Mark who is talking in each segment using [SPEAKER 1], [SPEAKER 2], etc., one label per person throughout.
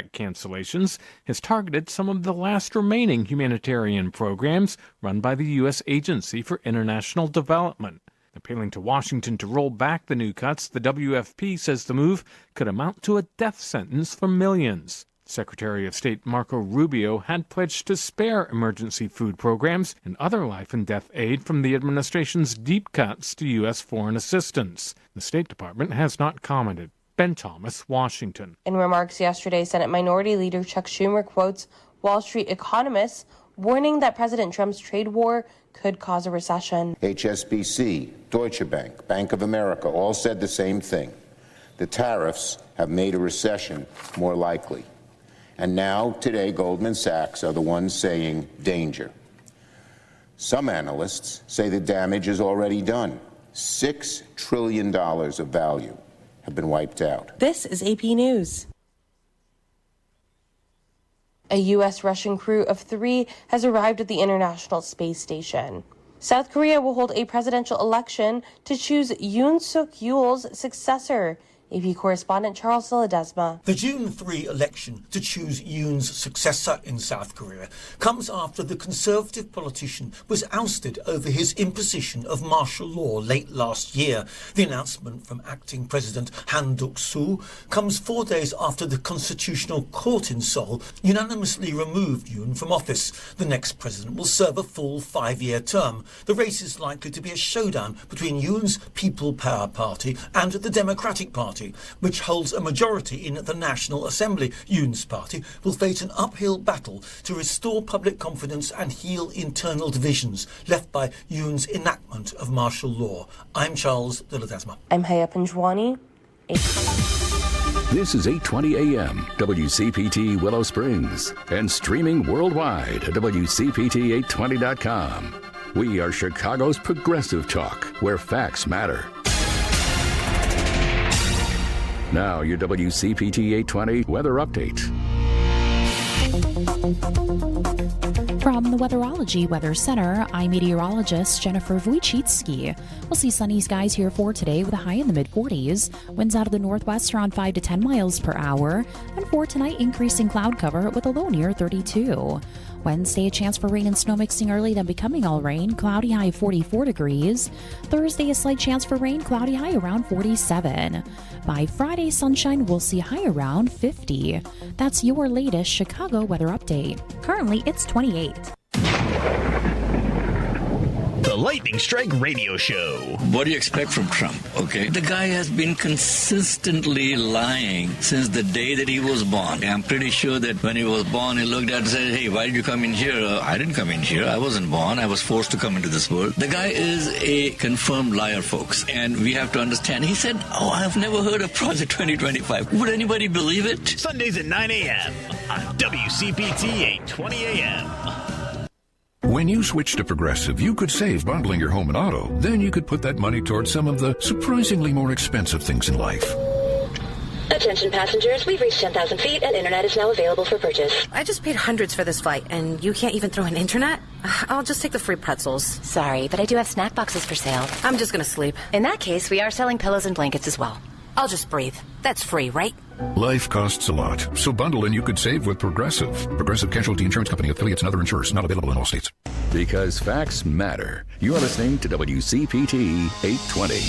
[SPEAKER 1] cancellations has targeted some of the last remaining humanitarian programs run by the U.S. Agency for International Development. Appealing to Washington to roll back the new cuts, the WFP says the move could amount to a death sentence for millions. Secretary of State Marco Rubio had pledged to spare emergency food programs and other life and death aid from the administration's deep cuts to U.S. foreign assistance. The State Department has not commented. Ben Thomas, Washington.
[SPEAKER 2] In remarks yesterday, Senate Minority Leader Chuck Schumer quotes Wall Street economists warning that President Trump's trade war could cause a recession.
[SPEAKER 3] HSBC, Deutsche Bank, Bank of America all said the same thing. The tariffs have made a recession more likely. And now, today, Goldman Sachs are the ones saying danger. Some analysts say the damage is already done. $6 trillion of value have been wiped out.
[SPEAKER 2] This is AP News. A U.S.-Russian crew of 3 has arrived at the International Space Station. South Korea will hold a presidential election to choose Yoon Suk-yeol's successor. AP correspondent Charles Ledesma.
[SPEAKER 4] The June 3 election to choose Yoon's successor in South Korea comes after the conservative politician was ousted over his imposition of martial law late last year. The announcement from acting President Han Duck-soo comes 4 days after the Constitutional Court in Seoul unanimously removed Yoon from office. The next president will serve a full 5-year term. The race is likely to be a showdown between Yoon's People Power Party and the Democratic Party, which holds a majority in the National Assembly. Yoon's party will face an uphill battle to restore public confidence and heal internal divisions left by Yoon's enactment of martial law. I'm Charles de Ledesma.
[SPEAKER 2] I'm Haya Panjwani.
[SPEAKER 5] This is 820 AM, WCPT Willow Springs, and streaming worldwide at WCPT820.com. We are Chicago's progressive talk, where facts matter. Now, your WCPT 820 weather update.
[SPEAKER 6] From the Weatherology Weather Center, I'm meteorologist Jennifer Wojcicki. We'll see sunny skies here for today with a high in the mid-40s. Winds out of the northwest around 5 to 10 miles per hour. And for tonight, increasing cloud cover with a low near 32. Wednesday, a chance for rain and snow mixing early, then becoming all rain. Cloudy high 44 degrees. Thursday, a slight chance for rain. Cloudy high around 47. By Friday, sunshine, we'll see high around 50. That's your latest Chicago weather update. Currently, it's 28.
[SPEAKER 7] The Lightning Strike Radio Show.
[SPEAKER 8] What do you expect from Trump, okay? The guy has been consistently lying since the day that he was born. I'm pretty sure that when he was born, he looked at and said, hey, why did you come in here? I didn't come in here. I wasn't born. I was forced to come into this world. The guy is a confirmed liar, folks, and we have to understand. He said, I've never heard of Project 2025. Would anybody believe it?
[SPEAKER 7] Sundays at 9 a.m. on WCPT 820 a.m.
[SPEAKER 9] When you switch to Progressive, you could save bundling your home and auto. Then you could put that money towards some of the surprisingly more expensive things in life.
[SPEAKER 10] Attention passengers, we've reached 10,000 feet and internet is now available for purchase.
[SPEAKER 11] I just paid hundreds for this flight, and you can't even throw in internet? I'll just take the free pretzels.
[SPEAKER 10] Sorry, but I do have snack boxes for sale.
[SPEAKER 11] I'm just gonna sleep.
[SPEAKER 10] In that case, we are selling pillows and blankets as well.
[SPEAKER 11] I'll just breathe. That's free, right?
[SPEAKER 9] Life costs a lot, so bundle and you could save with Progressive. Progressive Casualty Insurance Company, affiliates, and other insurers. Not available in all states.
[SPEAKER 5] Because facts matter. You're listening to WCPT 820.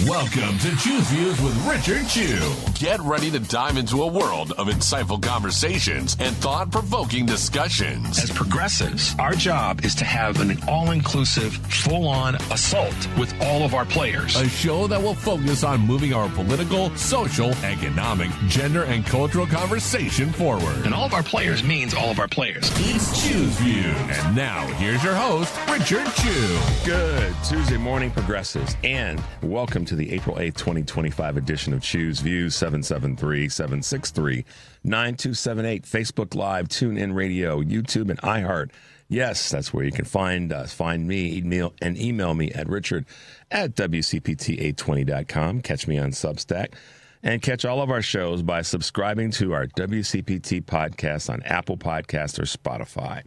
[SPEAKER 12] Welcome to Choose Views with Richard Chew. Get ready to dive into a world of insightful conversations and thought-provoking discussions.
[SPEAKER 13] As progressives, our job is to have an all-inclusive, full-on assault with all of our players.
[SPEAKER 12] A show that will focus on moving our political, social, economic, gender, and cultural conversation forward.
[SPEAKER 13] And all of our players means all of our players.
[SPEAKER 12] It's Choose Views. And now, here's your host, Richard Chew.
[SPEAKER 14] Good Tuesday morning, progressives, and welcome to the April 8th, 2025 edition of Choose Views, 773-763-9278, Facebook Live, TuneIn Radio, YouTube, and iHeart. Yes, that's where you can find us. Find me, email me at richard@WCPT820.com. Catch me on Substack. And catch all of our shows by subscribing to our WCPT podcast on Apple Podcasts or Spotify.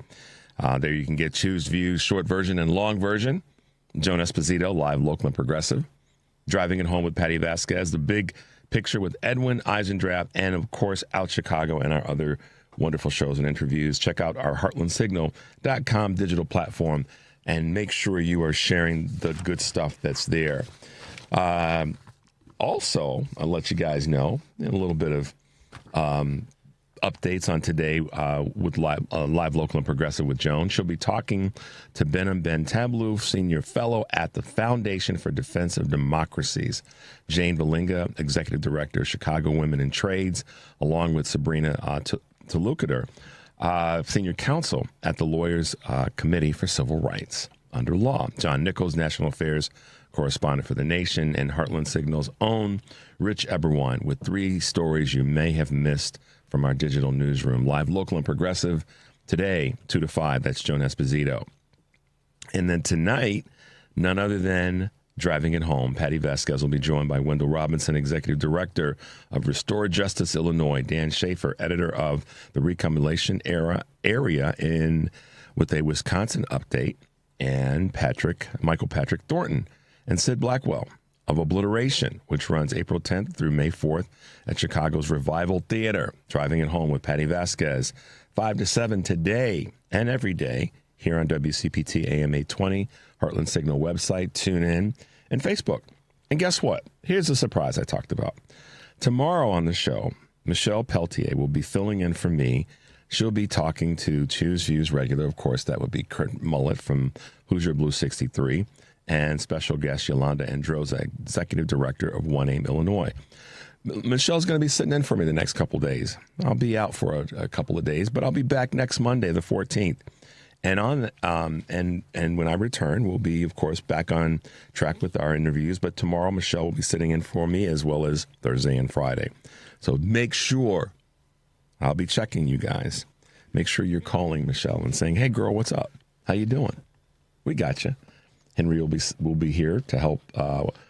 [SPEAKER 14] There you can get Choose Views, short version and long version. Joan Esposito, live, local, and progressive. Driving It Home with Patty Vasquez, the big Picture with Edwin Eisendrath, and of course, Out Chicago and our other wonderful shows and interviews. Check out our heartlandsignal.com digital platform and make sure you are sharing the good stuff that's there. Also, I'll let you guys know a little bit of updates on today with live Local and Progressive with Joan. She'll be talking to Behnam Bentablu, Senior Fellow at the Foundation for Defense of Democracies, Jane Valinga, Executive Director, Chicago Women in Trades, along with Sabrina Tolukader, Senior Counsel at the Lawyers Committee for Civil Rights under Law. John Nichols, National Affairs Correspondent for The Nation, and Heartland Signal's own Rich Eberwine with 3 stories you may have missed from our digital newsroom. Live Local and Progressive today, 2 to 5. That's Joan Esposito. And then tonight, none other than Driving It Home. Patty Vasquez will be joined by Wendell Robinson, Executive Director of Restore Justice Illinois, Dan Schaefer, editor of the Recumulation Area with a Wisconsin update, and Michael Patrick Thornton and Sid Blackwell of Obliteration, which runs April 10th through May 4th at Chicago's Revival Theater. Driving It Home with Patty Vasquez, 5 to 7 today and every day here on WCPT AM 820, Heartland Signal website, tune in, and Facebook. And guess what? Here's a surprise I talked about. Tomorrow on the show, Michelle Peltier will be filling in for me. She'll be talking to Choose Views regular, of course, that would be Kurt Mullett from Hoosier Blue 63, and special guest Yolanda Androza, Executive Director of One Aim, Illinois. Michelle's going to be sitting in for me the next couple of days. I'll be out for a couple of days, but I'll be back next Monday, the 14th. And and when I return, we'll be, of course, back on track with our interviews. But tomorrow, Michelle will be sitting in for me, as well as Thursday and Friday. So make sure, I'll be checking you guys. Make sure you're calling Michelle and saying, "Hey, girl, what's up? How you doing? We got you." Henry will be here to help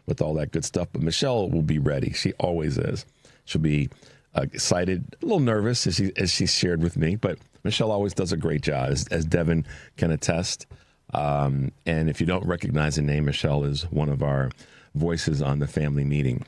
[SPEAKER 14] with all that good stuff. But Michelle will be ready. She always is. She'll be excited, a little nervous, as she shared with me. But Michelle always does a great job, as Devin can attest. And if you don't recognize the name, Michelle is one of our voices on the family meeting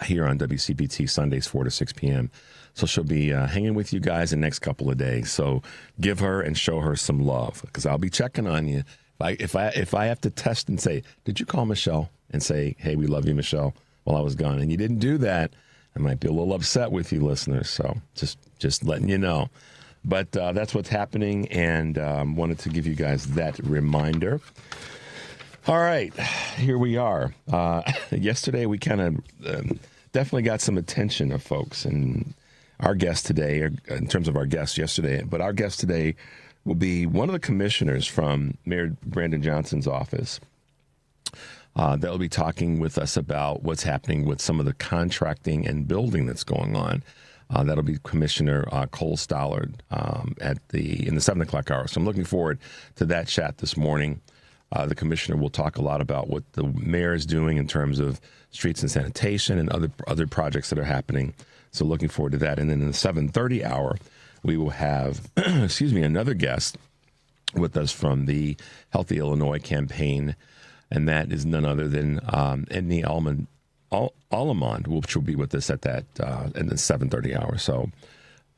[SPEAKER 14] here on WCPT Sundays, 4 to 6 p.m. So she'll be hanging with you guys the next couple of days. So give her and show her some love, because I'll be checking on you. If I have to test and say, "Did you call Michelle?" and say, "Hey, we love you, Michelle," while I was gone, and you didn't do that, I might be a little upset with you, listeners. So just letting you know. But that's what's happening, and wanted to give you guys that reminder. All right, here we are. Yesterday, we kind of definitely got some attention of folks, and our guest today, in terms of our guest yesterday, but our guest today will be one of the commissioners from Mayor Brandon Johnson's office that will be talking with us about what's happening with some of the contracting and building that's going on. That'll be Commissioner Cole Stollard in the 7 o'clock hour. So I'm looking forward to that chat this morning. The commissioner will talk a lot about what the mayor is doing in terms of streets and sanitation and other projects that are happening. So looking forward to that. And then in the 7:30 hour, we will have, another guest with us from the Healthy Illinois campaign, and that is none other than Edney Allemond, which will be with us at that in the 7:30 hour. So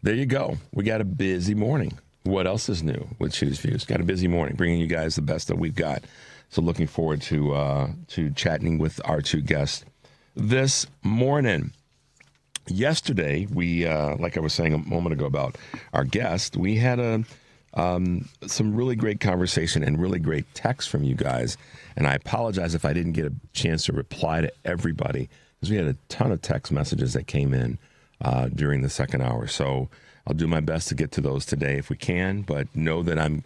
[SPEAKER 14] there you go. We got a busy morning. What else is new with Choose Views? Got a busy morning, bringing you guys the best that we've got. So looking forward to chatting with our 2 guests this morning. Yesterday, we, like I was saying a moment ago about our guest, we had some really great conversation and really great text from you guys. And I apologize if I didn't get a chance to reply to everybody, because we had a ton of text messages that came in during the second hour. So I'll do my best to get to those today if we can, but know that I'm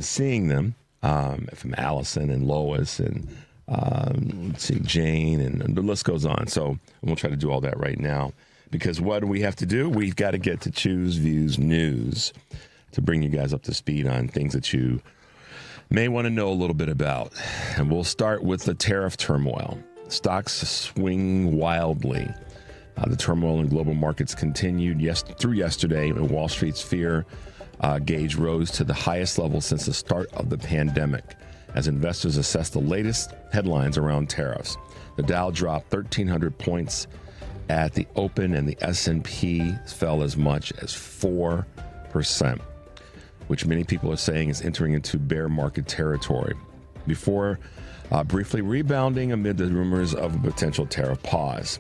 [SPEAKER 14] seeing them from Allison and Lois and Jane, and the list goes on. So we'll try to do all that right now, because what do we have to do? We've got to get to Choose Views News to bring you guys up to speed on things that you may want to know a little bit about. And we'll start with the tariff turmoil. Stocks swing wildly. The turmoil in global markets continued through yesterday, and Wall Street's fear gauge rose to the highest level since the start of the pandemic as investors assess the latest headlines around tariffs. The Dow dropped 1,300 points at the open, and the S&P fell as much as 4%, which many people are saying is entering into bear market territory, before briefly rebounding amid the rumors of a potential tariff pause.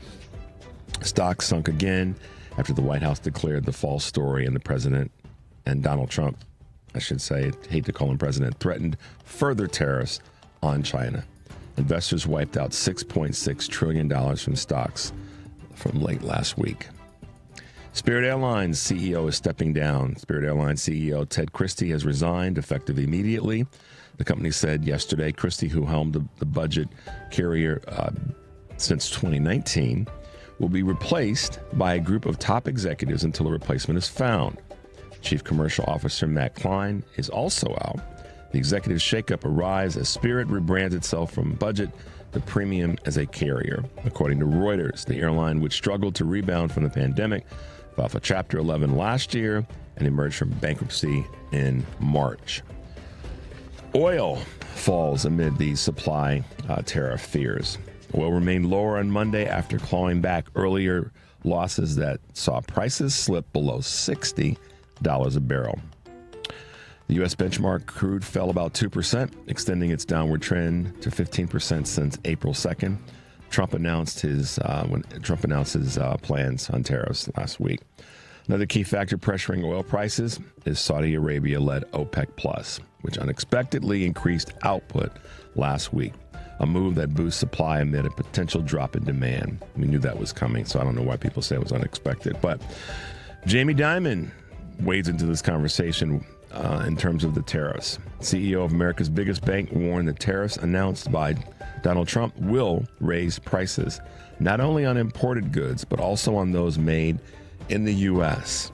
[SPEAKER 14] Stocks sunk again after the White House declared the false story, and the president, and Donald Trump, I should say, hate to call him president, threatened further tariffs on China. Investors wiped out $6.6 trillion from stocks from late last week. Spirit Airlines CEO is stepping down. Spirit Airlines CEO Ted Christie has resigned effective immediately. The company said yesterday Christie, who helmed the budget carrier since 2019, will be replaced by a group of top executives until a replacement is found. Chief Commercial Officer Matt Klein is also out. The executive shakeup arrives as Spirit rebrands itself from budget to premium as a carrier. According to Reuters, the airline, which struggled to rebound from the pandemic, filed for Chapter 11 last year and emerged from bankruptcy in March. Oil falls amid the supply tariff fears. Oil remained lower on Monday after clawing back earlier losses that saw prices slip below $60 a barrel. The U.S. benchmark crude fell about 2%, extending its downward trend to 15% since April 2nd. Trump announced his plans on tariffs last week. Another key factor pressuring oil prices is Saudi Arabia-led OPEC+, which unexpectedly increased output last week, a move that boosts supply amid a potential drop in demand. We knew that was coming, so I don't know why people say it was unexpected. But Jamie Dimon wades into this conversation in terms of the tariffs. CEO of America's biggest bank warned that tariffs announced by Donald Trump will raise prices, not only on imported goods, but also on those made in the U.S.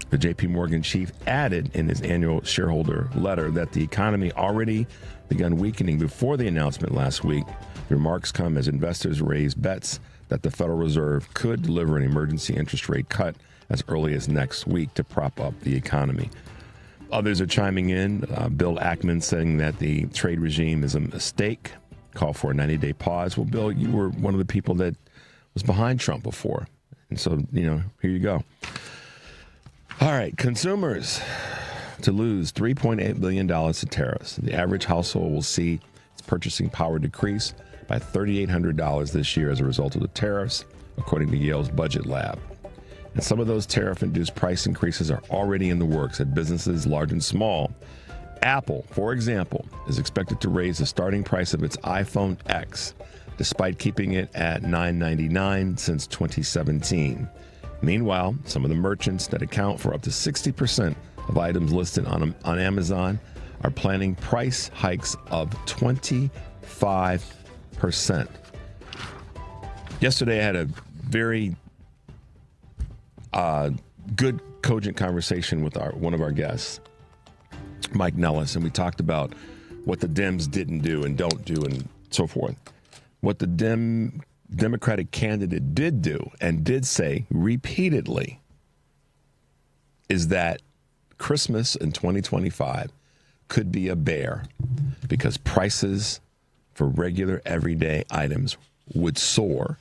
[SPEAKER 14] The J.P. Morgan chief added in his annual shareholder letter that the economy already begun weakening before the announcement last week. The remarks come as investors raise bets that the Federal Reserve could deliver an emergency interest rate cut as early as next week to prop up the economy. Others are chiming in. Bill Ackman saying that the trade regime is a mistake, call for a 90-day pause. Well, Bill, you were one of the people that was behind Trump before. And so, here you go. All right, consumers to lose $3.8 billion to tariffs. The average household will see its purchasing power decrease by $3,800 this year as a result of the tariffs, according to Yale's Budget Lab. And some of those tariff-induced price increases are already in the works at businesses large and small. Apple, for example, is expected to raise the starting price of its iPhone X, despite keeping it at $999 since 2017. Meanwhile, some of the merchants that account for up to 60% of items listed on Amazon are planning price hikes of 25%. Yesterday, I had a very good, cogent conversation with one of our guests, Mike Nellis, and we talked about what the Dems didn't do and don't do and so forth. What the Democratic candidate did do and did say repeatedly is that Christmas in 2025 could be a bear because prices for regular everyday items would soar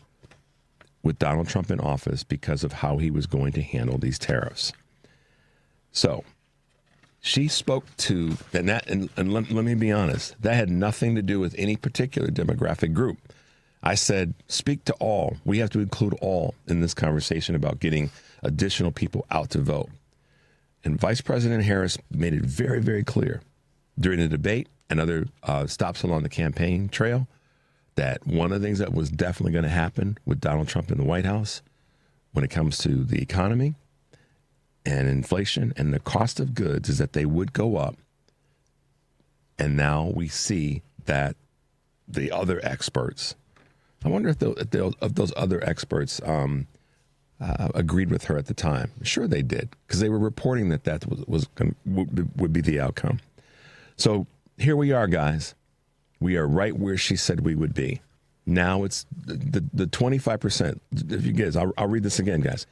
[SPEAKER 14] with Donald Trump in office because of how he was going to handle these tariffs. So she spoke to, and let me be honest, that had nothing to do with any particular demographic group. I said, speak to all. We have to include all in this conversation about getting additional people out to vote. And Vice President Harris made it very, very clear during the debate and other stops along the campaign trail that one of the things that was definitely going to happen with Donald Trump in the White House when it comes to the economy and inflation and the cost of goods is that they would go up. And now we see that the other experts, I wonder if those other experts agreed with her at the time. Sure they did, because they were reporting that would be the outcome. So here we are, guys. We are right where she said we would be. Now it's the 25%. If you guys, I'll read this again, guys.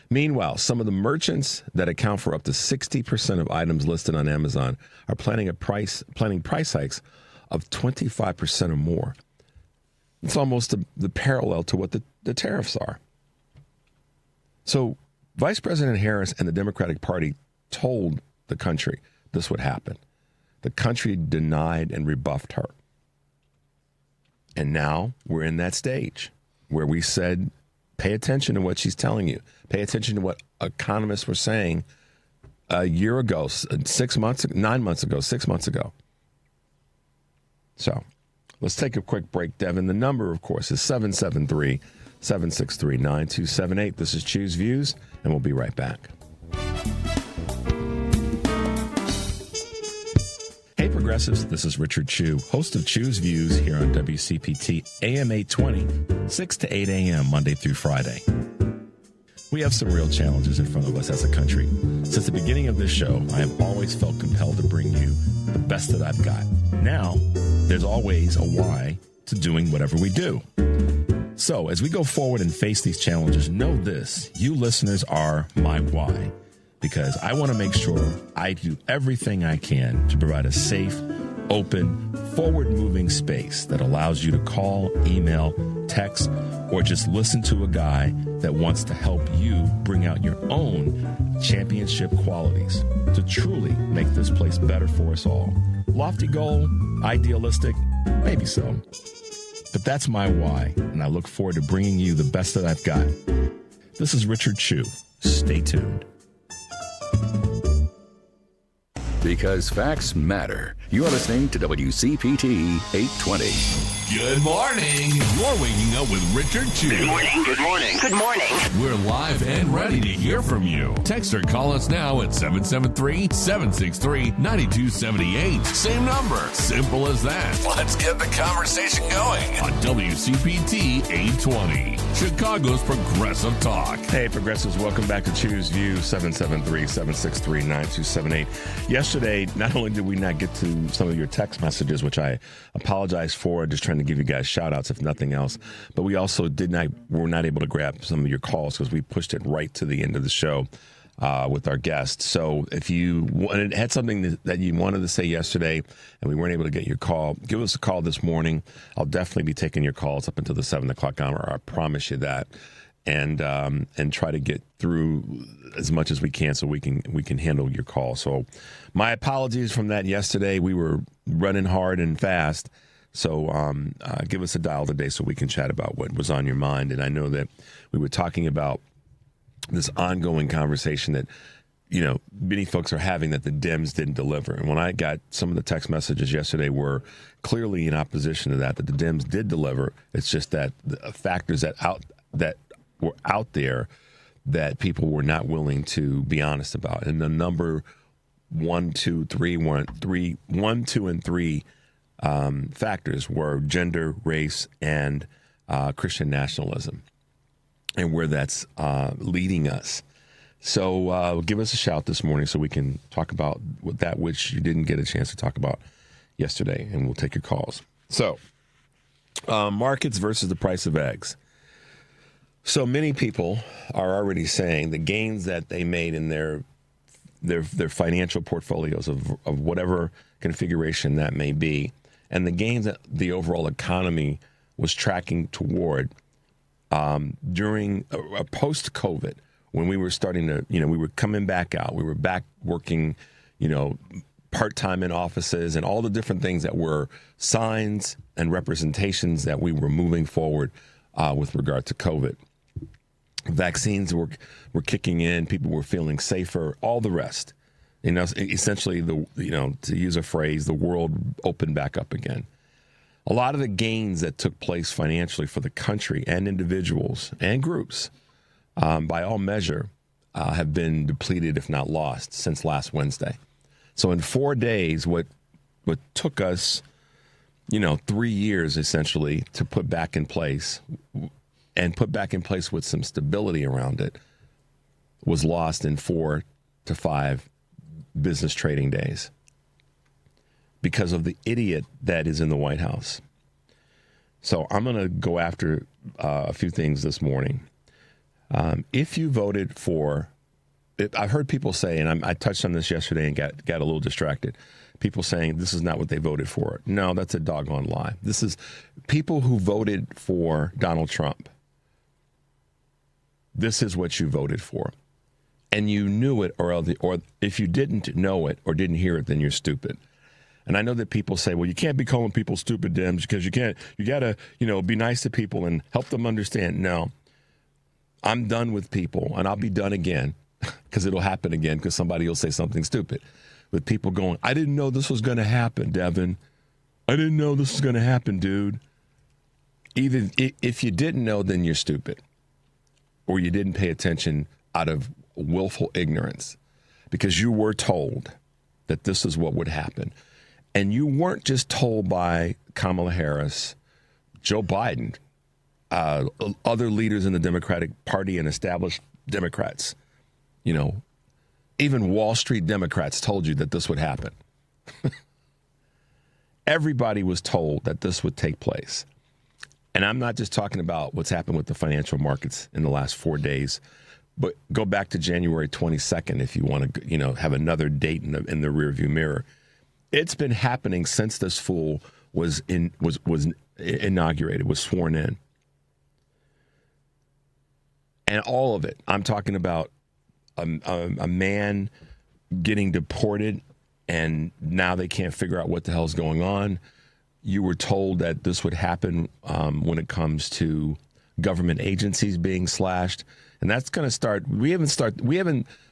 [SPEAKER 14] Meanwhile, some of the merchants that account for up to 60% of items listed on Amazon are planning price hikes of 25% or more. It's almost the parallel to what the tariffs are. So Vice President Harris and the Democratic Party told the country this would happen. The country denied and rebuffed her. And now we're in that stage where we said, pay attention to what she's telling you. Pay attention to what economists were saying a year ago, 6 months, 9 months ago, 6 months ago. So let's take a quick break, Devin. The number, of course, is 773-763-9278. This is Choose Views, and we'll be right back. Hey, progressives, this is Richard Chu, host of Choose Views here on WCPT AM 820, 6 to 8 a.m. Monday through Friday. We have some real challenges in front of us as a country. Since the beginning of this show, I have always felt compelled to bring you the best that I've got. Now, there's always a why to doing whatever we do. So, as we go forward and face these challenges, know this, you listeners are my why. Because I want to make sure I do everything I can to provide a safe, open, forward-moving space that allows you to call, email, text, or just listen to a guy that wants to help you bring out your own championship qualities to truly make this place better for us all. Lofty goal, idealistic, maybe so. But that's my why, and I look forward to bringing you the best that I've got. This is Richard Chu. Stay tuned.
[SPEAKER 5] Because facts matter. You're listening to WCPT 820.
[SPEAKER 12] Good morning. You're waking up with Richard Chu.
[SPEAKER 7] Good morning. Good morning. Good morning.
[SPEAKER 12] We're live and ready to hear from you. Text or call us now at 773-763-9278. Same number. Simple as that. Let's get the conversation going on WCPT 820. Chicago's Progressive Talk.
[SPEAKER 14] Hey, progressives, welcome back to Choose View, 773-763-9278. Yesterday, not only did we not get to some of your text messages, which I apologize for, just trying to give you guys shout outs if nothing else, but we also were not able to grab some of your calls because we pushed it right to the end of the show with our guest. So if you had something that you wanted to say yesterday and we weren't able to get your call, give us a call this morning. I'll definitely be taking your calls up until the 7 o'clock hour. I promise you that. And try to get through as much as we can so we can handle your call. So my apologies from that yesterday. We were running hard and fast. So give us a dial today so we can chat about what was on your mind. And I know that we were talking about this ongoing conversation that, many folks are having that the Dems didn't deliver. And when I got some of the text messages yesterday were clearly in opposition to that the Dems did deliver. It's just that the factors that were out there that people were not willing to be honest about. And the number 1, 2, and 3 factors were gender, race, and Christian nationalism, and where that's leading us. So give us a shout this morning so we can talk about that which you didn't get a chance to talk about yesterday, and we'll take your calls. So markets versus the price of eggs. So many people are already saying the gains that they made in their financial portfolios of whatever configuration that may be, and the gains that the overall economy was tracking toward during a post-COVID, when we were starting to, we were coming back out, we were back working, part-time in offices and all the different things that were signs and representations that we were moving forward with regard to COVID. Vaccines were kicking in, people were feeling safer, all the rest. Essentially, to use a phrase, the world opened back up again. A lot of the gains that took place financially for the country and individuals and groups, by all measure, have been depleted, if not lost, since last Wednesday. So in 4 days, what took us, 3 years essentially to put back in place, and put back in place with some stability around it, was lost in 4 to 5 business trading days because of the idiot that is in the White House. So I'm going to go after a few things this morning. If you voted for, I've heard people say, and I touched on this yesterday and got a little distracted, people saying this is not what they voted for. No, that's a doggone lie. This is people who voted for Donald Trump this is what you voted for. And you knew it, or if you didn't know it or didn't hear it, then you're stupid. And I know that people say, well, you can't be calling people stupid, Dems, because you got to, be nice to people and help them understand. No, I'm done with people, and I'll be done again, because it'll happen again, because somebody will say something stupid. With people going, I didn't know this was going to happen, Devin. I didn't know this was going to happen, dude. Even if you didn't know, then you're stupid. Or you didn't pay attention out of willful ignorance, because you were told that this is what would happen. And you weren't just told by Kamala Harris, Joe Biden, other leaders in the Democratic Party and established Democrats. Even Wall Street Democrats told you that this would happen. Everybody was told that this would take place. And I'm not just talking about what's happened with the financial markets in the last 4 days, but go back to January 22nd if you want to, have another date in the rearview mirror. It's been happening since this fool was inaugurated, was sworn in. And all of it. I'm talking about a man getting deported, and now they can't figure out what the hell's going on. You were told that this would happen when it comes to government agencies being slashed. And that's going to start. We haven't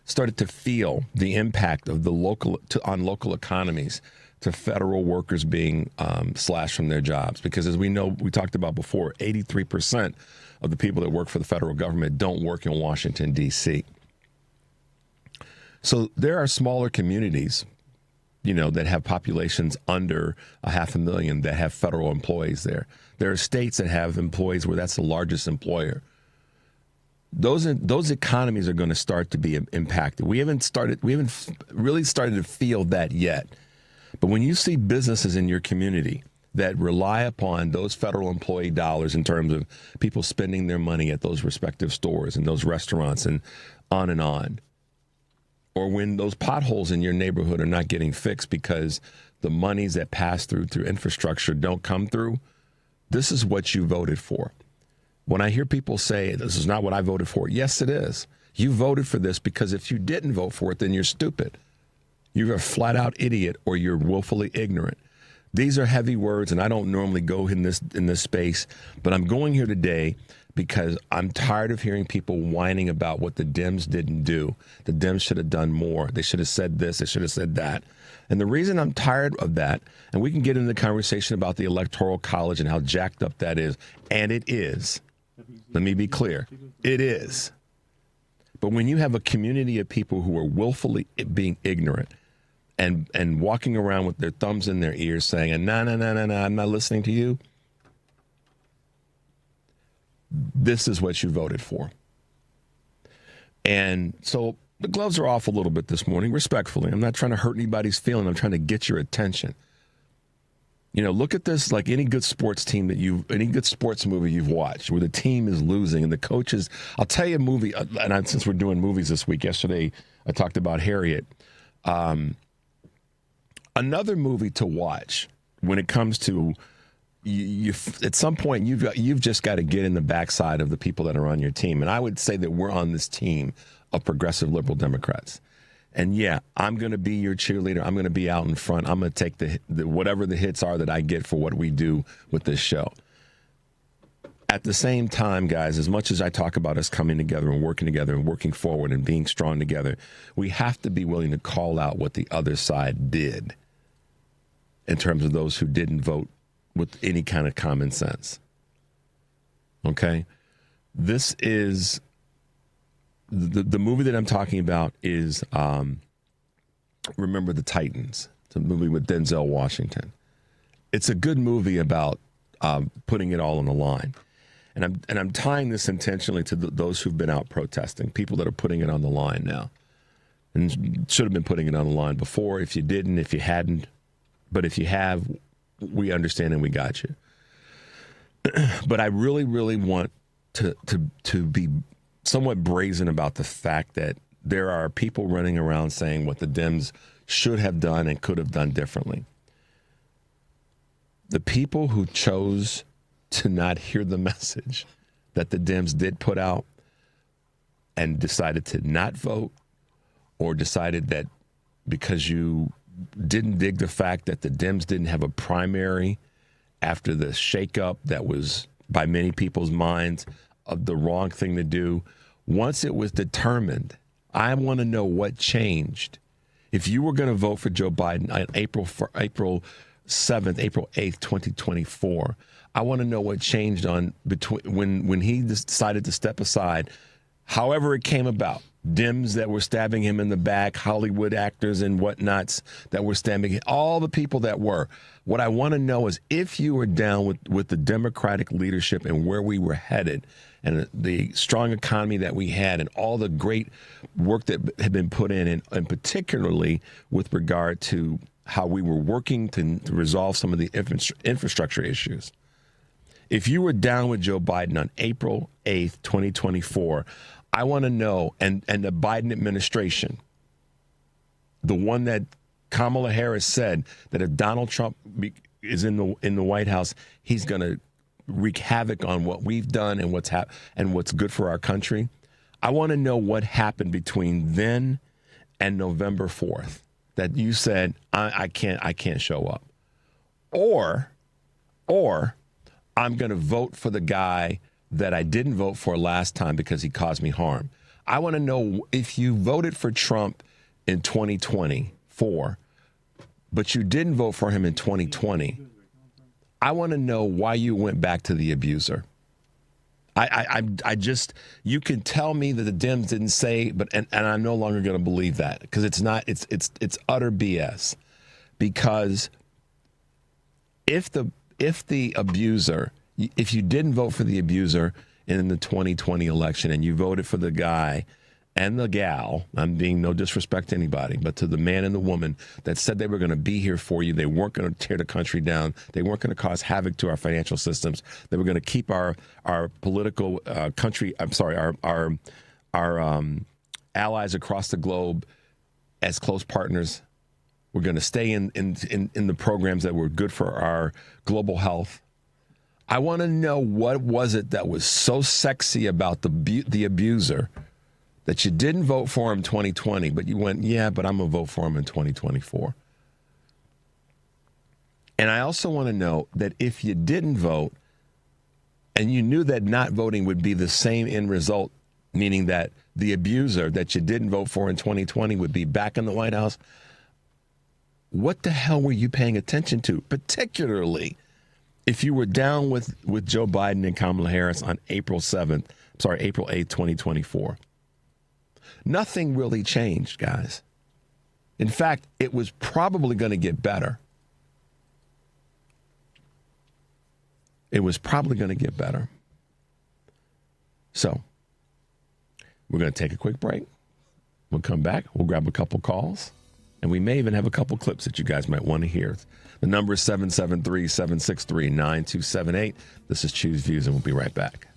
[SPEAKER 14] started to feel the impact of on local economies, to federal workers being slashed from their jobs. Because as we know, we talked about before, 83% of the people that work for the federal government don't work in Washington, D.C. So there are smaller communities, that have populations under 500,000 that have federal employees there. There are states that have employees where that's the largest employer. Those economies are going to start to be impacted. We haven't really started to feel that yet. But when you see businesses in your community that rely upon those federal employee dollars in terms of people spending their money at those respective stores and those restaurants and on, or when those potholes in your neighborhood are not getting fixed because the monies that pass through infrastructure don't come through, this is what you voted for. When I hear people say, this is not what I voted for, yes, it is. You voted for this because if you didn't vote for it, then you're stupid. You're a flat-out idiot, or you're willfully ignorant. These are heavy words, and I don't normally go in this space, but I'm going here today because I'm tired of hearing people whining about what the Dems didn't do. The Dems should have done more. They should have said this. They should have said that. And the reason I'm tired of that, and we can get into the conversation about the Electoral College and how jacked up that is, and it is. Let me be clear. It is. But when you have a community of people who are willfully being ignorant and walking around with their thumbs in their ears saying, no, I'm not listening to you, this is what you voted for. And so the gloves are off a little bit this morning, respectfully. I'm not trying to hurt anybody's feeling. I'm trying to get your attention. Look at this like any good sports team any good sports movie you've watched where the team is losing and the coaches. I'll tell you a movie, and since we're doing movies this week, yesterday I talked about Harriet. Another movie to watch when it comes to you at some point you've just got to get in the backside of the people that are on your team. And I would say that we're on this team of progressive liberal Democrats. And yeah, I'm going to be your cheerleader. I'm going to be out in front. I'm going to take the whatever the hits are that I get for what we do with this show. At the same time, guys, as much as I talk about us coming together and working forward and being strong together, we have to be willing to call out what the other side did in terms of those who didn't vote with any kind of common sense. Okay? This is the movie that I'm talking about is Remember the Titans. It's a movie with Denzel Washington. It's a good movie about putting it all on the line. And I'm tying this intentionally to those who've been out protesting, people that are putting it on the line now. And should have been putting it on the line before, if you didn't, if you hadn't. But if you have, we understand and we got you. But I really, really want to be somewhat brazen about the fact that there are people running around saying what the Dems should have done and could have done differently. The people who chose to not hear the message that the Dems did put out and decided to not vote, or decided that because you didn't dig the fact that the Dems didn't have a primary after the shakeup that was, by many people's minds, of the wrong thing to do. Once it was determined, I want to know what changed. If you were going to vote for Joe Biden on April 7th, April 8th, 2024, I want to know what changed on between when he decided to step aside, however it came about. Dems that were stabbing him in the back, Hollywood actors and whatnots that were stabbing him, all the people that were. What I want to know is if you were down with the Democratic leadership and where we were headed and the strong economy that we had and all the great work that had been put in, and particularly with regard to how we were working to resolve some of the infrastructure issues. If you were down with Joe Biden on April 8th, 2024, I want to know, and the Biden administration, the one that Kamala Harris said that if Donald Trump is in the White House, he's going to wreak havoc on what we've done and what's good for our country. I want to know what happened between then and November 4th that you said I can't show up, or I'm going to vote for the guy that I didn't vote for last time because he caused me harm. I want to know if you voted for Trump in 2024, but you didn't vote for him in 2020. I want to know why you went back to the abuser. I just, you can tell me that the Dems didn't say, but and I'm no longer going to believe that, because it's utter BS. Because if the abuser, if you didn't vote for the abuser in the 2020 election and you voted for the guy and the gal, I'm being no disrespect to anybody, but to the man and the woman that said they were going to be here for you, they weren't going to tear the country down, they weren't going to cause havoc to our financial systems, they were going to keep our political country, our allies across the globe as close partners. We're going to stay in the programs that were good for our global health. I want to know what was it that was so sexy about the abuser that you didn't vote for him in 2020, but you went, yeah, but I'm going to vote for him in 2024. And I also want to know that if you didn't vote and you knew that not voting would be the same end result, meaning that the abuser that you didn't vote for in 2020 would be back in the White House, what the hell were you paying attention to, particularly if you were down with Joe Biden and Kamala Harris on April 8th, 2024? Nothing really changed, guys. In fact, it was probably going to get better. It was probably going to get better. So, we're going to take a quick break. We'll come back. We'll grab a couple calls. And we may even have a couple clips that you guys might want to hear. The number is 773-763-9278. This is Choose Views, and we'll be right back.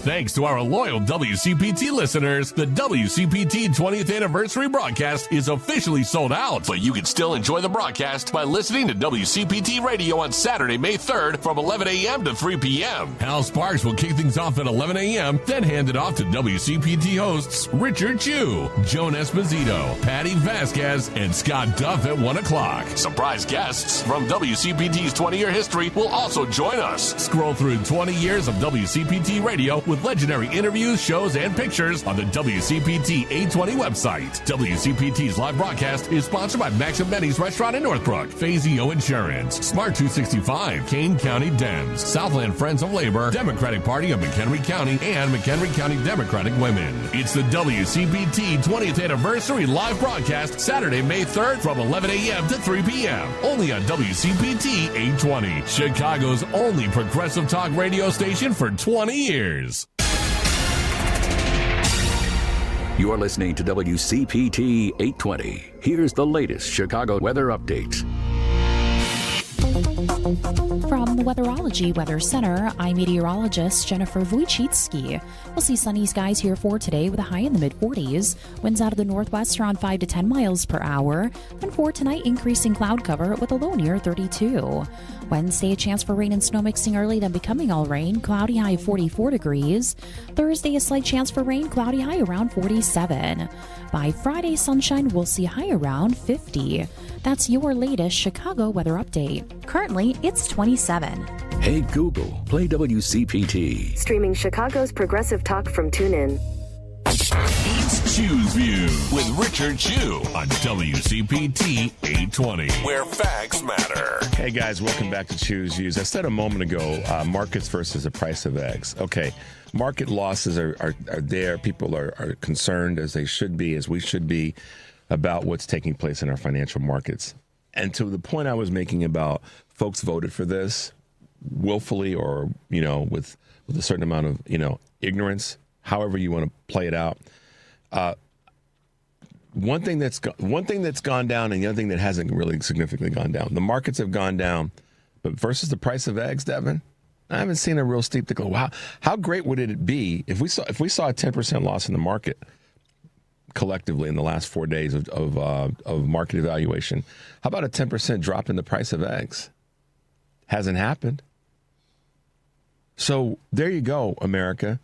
[SPEAKER 12] Thanks to our loyal WCPT listeners, the WCPT 20th anniversary broadcast is officially sold out. But you can still enjoy the broadcast by listening to WCPT Radio on Saturday, May 3rd from 11 a.m. to 3 p.m. Hal Sparks will kick things off at 11 a.m., then hand it off to WCPT hosts Richard Chu, Joan Esposito, Patty Vasquez, and Scott Duff at 1 o'clock. Surprise guests from WCPT's 20-year history will also join us. Scroll through 20 years of WCPT Radio with legendary interviews, shows, and pictures on the WCPT 820 website. WCPT's live broadcast is sponsored by Max and Benny's Restaurant in Northbrook, Fazio Insurance, Smart 265, Kane County Dems, Southland Friends of Labor, Democratic Party of McHenry County, and McHenry County Democratic Women. It's the WCPT 20th anniversary live broadcast Saturday, May 3rd from 11 a.m. to 3 p.m. Only on WCPT 820, Chicago's only progressive talk radio station for 20 years.
[SPEAKER 5] You're listening to WCPT 820. Here's the latest Chicago weather update.
[SPEAKER 6] From the Weatherology Weather Center, I'm meteorologist Jennifer Wojcicki. We'll see sunny skies here for today with a high in the mid-40s. Winds out of the northwest around 5 to 10 miles per hour. And for tonight, increasing cloud cover with a low near 32. Wednesday, a chance for rain and snow mixing early, then becoming all rain. Cloudy high of 44 degrees. Thursday, a slight chance for rain. Cloudy high around 47. By Friday, sunshine, we'll see high around 50. That's your latest Chicago weather update. Currently, it's 27.
[SPEAKER 5] Hey Google, play WCPT.
[SPEAKER 10] Streaming Chicago's progressive talk from TuneIn.
[SPEAKER 12] It's Choose View with Richard Chu on WCPT 820, where facts matter.
[SPEAKER 14] Hey guys, welcome back to Choose Views. I said a moment ago, markets versus the price of eggs. Okay, market losses are there. People are concerned, as they should be, as we should be, about what's taking place in our financial markets. And to the point I was making about folks voted for this willfully or, with a certain amount of, ignorance, however you want to play it out. One thing that's gone down and the other thing that hasn't really significantly gone down. The markets have gone down, but versus the price of eggs, Devin, I haven't seen a real steep decline. Wow, how great would it be if we saw a 10% loss in the market collectively in the last 4 days of market evaluation? How about a 10% drop in the price of eggs? Hasn't happened. So there you go, America.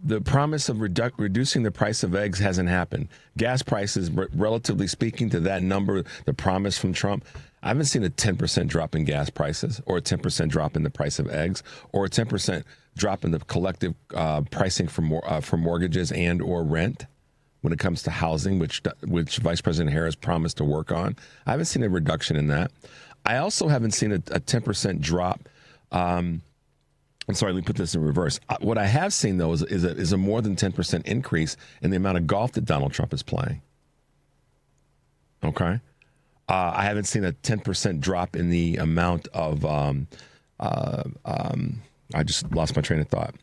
[SPEAKER 14] The promise of reducing the price of eggs hasn't happened. Gas prices, relatively speaking to that number, the promise from Trump, I haven't seen a 10% drop in gas prices or a 10% drop in the price of eggs or a 10% drop in the collective pricing for mortgages and or rent when it comes to housing, which Vice President Harris promised to work on. I haven't seen a reduction in that. I also haven't seen a 10% drop. I'm sorry, let me put this in reverse. What I have seen, though, is a more than 10% increase in the amount of golf that Donald Trump is playing. Okay? I haven't seen a 10% drop in the amount of, I just lost my train of thought.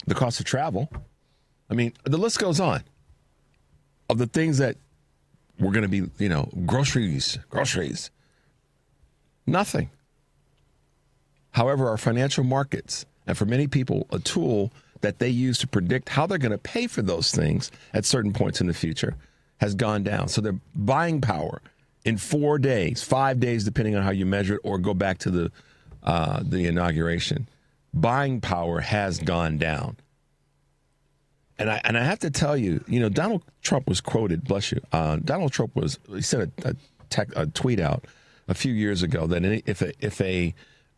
[SPEAKER 14] The cost of travel. I mean, the list goes on of the things that we're going to be, groceries. Nothing. However, our financial markets, and for many people, a tool that they use to predict how they're going to pay for those things at certain points in the future, has gone down. So their buying power in 4 days, 5 days, depending on how you measure it, or go back to the inauguration, buying power has gone down. And I have to tell you, Donald Trump was quoted, bless you. Donald Trump he sent a tweet out a few years ago that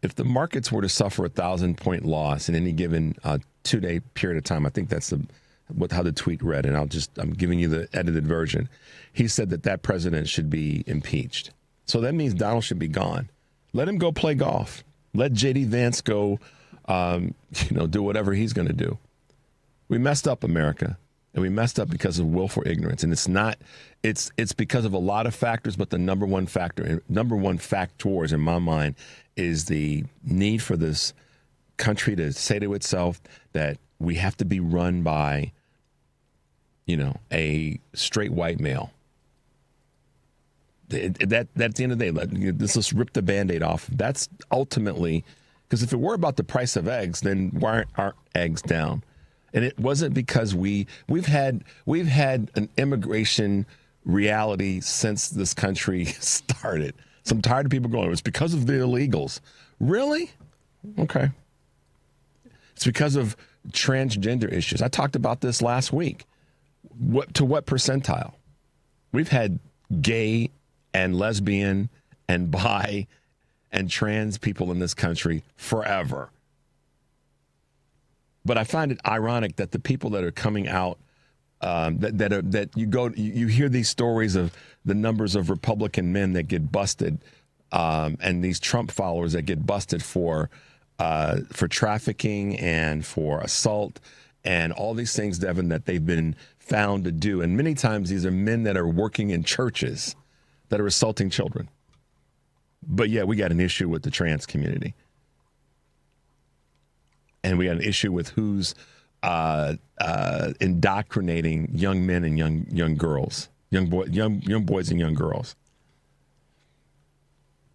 [SPEAKER 14] if the markets were to suffer 1,000-point loss in any given 2-day period of time, I think that's how the tweet read, and I'm giving you the edited version. He said that president should be impeached. So that means Donald should be gone. Let him go play golf. Let J.D. Vance go, do whatever he's going to do. We messed up, America, and we messed up because of willful ignorance. And it's because of a lot of factors, but the number one factors in my mind is the need for this country to say to itself that we have to be run by, a straight white male. That at the end of the day, let's rip the Band-Aid off. That's ultimately, because if it were about the price of eggs, then why aren't eggs down? And it wasn't because we've had an immigration reality since this country started. So I'm tired of people going, it's because of the illegals. Really? Okay. It's because of transgender issues. I talked about this last week. To what percentile? We've had gay and lesbian and bi and trans people in this country forever. But I find it ironic that the people that are coming out, you hear these stories of the numbers of Republican men that get busted, and these Trump followers that get busted for trafficking and for assault and all these things, Devin, that they've been found to do. And many times these are men that are working in churches that are assaulting children. But yeah, we got an issue with the trans community. And we got an issue with who's indoctrinating young men and young girls, young boys and young girls.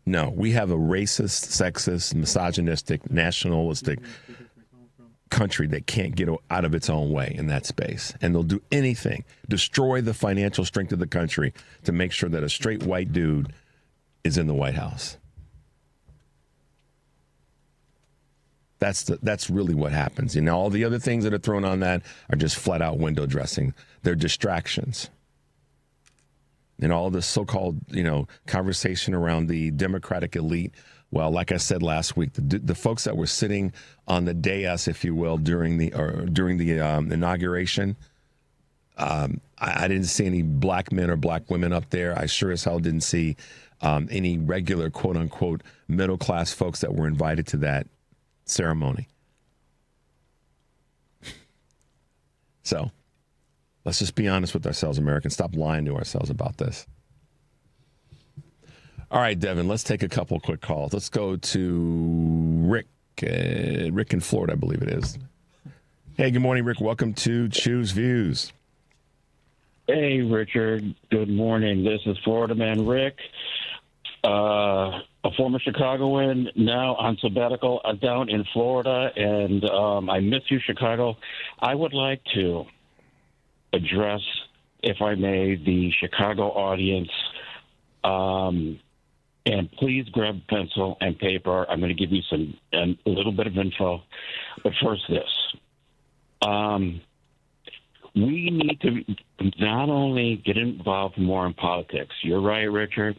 [SPEAKER 14] No, we have a racist, sexist, misogynistic, nationalistic country that can't get out of its own way in that space. And they'll do anything, destroy the financial strength of the country to make sure that a straight white dude is in the White House. That's really what happens. You know, all the other things that are thrown on that are just flat out window dressing. They're distractions. And all this so-called, conversation around the Democratic elite. Well, like I said last week, the folks that were sitting on the dais, if you will, during the inauguration, I didn't see any black men or black women up there. I sure as hell didn't see any regular, quote unquote, middle class folks that were invited to that ceremony. So let's just be honest with ourselves, Americans. Stop lying to ourselves about this. All right, Devin, let's take a couple quick calls. Let's go to Rick. Rick in Florida, I believe it is. Hey, good morning, Rick. Welcome to Choose Views.
[SPEAKER 15] Hey, Richard. Good morning. This is Florida man Rick, a former Chicagoan, now on sabbatical down in Florida, and I miss you, Chicago. I would like to address, if I may, the Chicago audience. And please grab a pencil and paper. I'm going to give you a little bit of info. But first, this. We need to not only get involved more in politics. You're right, Richard.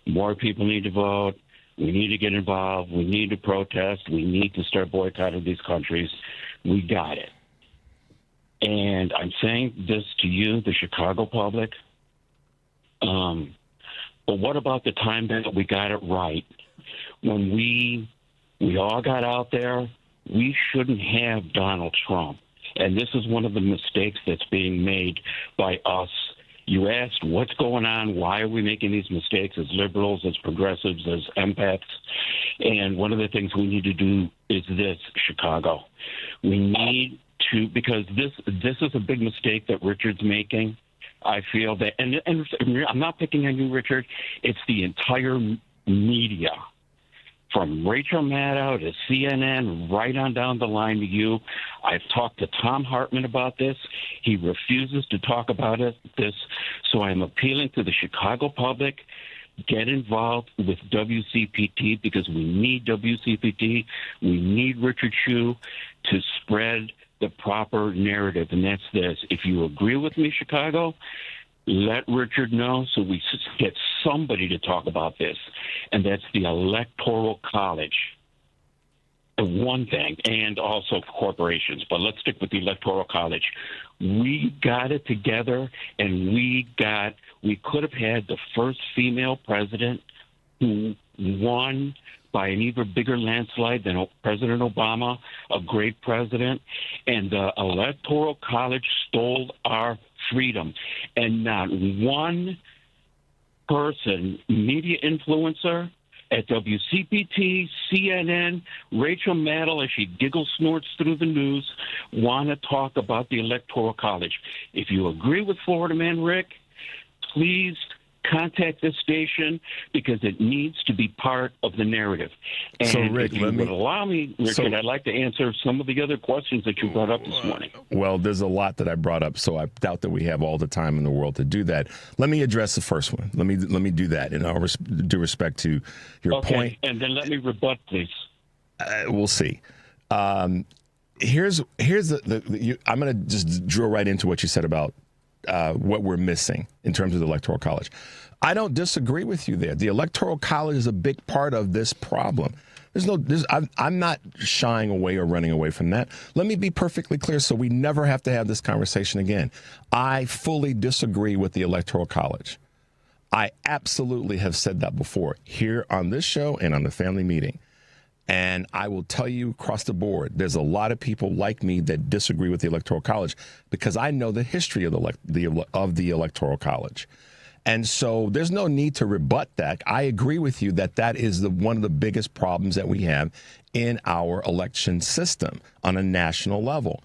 [SPEAKER 15] More people need to vote. We need to get involved. We need to protest. We need to start boycotting these countries. We got it. And I'm saying this to you, the Chicago public. But what about the time that we got it right? When we all got out there, we shouldn't have Donald Trump. And this is one of the mistakes that's being made by us. You asked, what's going on? Why are we making these mistakes as liberals, as progressives, as empaths? And one of the things we need to do is this, Chicago. We need to, because this is a big mistake that Richard's making. I feel that, and I'm not picking on you, Richard. It's the entire media, from Rachel Maddow to CNN, right on down the line to you. I've talked to Tom Hartman about this. He refuses to talk about this. So I'm appealing to the Chicago public. Get involved with WCPT, because we need WCPT. We need Richard Schuh to spread the proper narrative, and that's this. If you agree with me, Chicago, let Richard know so we get somebody to talk about this, and that's the Electoral College. One thing, and also corporations, but let's stick with the Electoral College. We got it together, and we could have had the first female president who won by an even bigger landslide than President Obama, a great president. And the Electoral College stole our freedom. And not one person, media influencer at WCPT, CNN, Rachel Maddow, as she giggle snorts through the news, want to talk about the Electoral College. If you agree with Florida man Rick, please contact this station, because it needs to be part of the narrative. And
[SPEAKER 14] so, Rick,
[SPEAKER 15] if you would allow me, Richard, I'd like to answer some of the other questions that you brought up this morning.
[SPEAKER 14] Well, there's a lot that I brought up, so I doubt that we have all the time in the world to do that. Let me address the first one. Let me do that in all due respect to your point.
[SPEAKER 15] And then let me rebut this.
[SPEAKER 14] We'll see. Here's I'm going to just drill right into what you said about what we're missing in terms of the Electoral College. I don't disagree with you there. The Electoral College is a big part of this problem. I'm not shying away or running away from that. Let me be perfectly clear so we never have to have this conversation again. I fully disagree with the Electoral College. I absolutely have said that before here on this show and on the family meeting. And I will tell you across the board, there's a lot of people like me that disagree with the Electoral College, because I know the history of the Electoral College. And so there's no need to rebut that. I agree with you that that is one of the biggest problems that we have in our election system on a national level.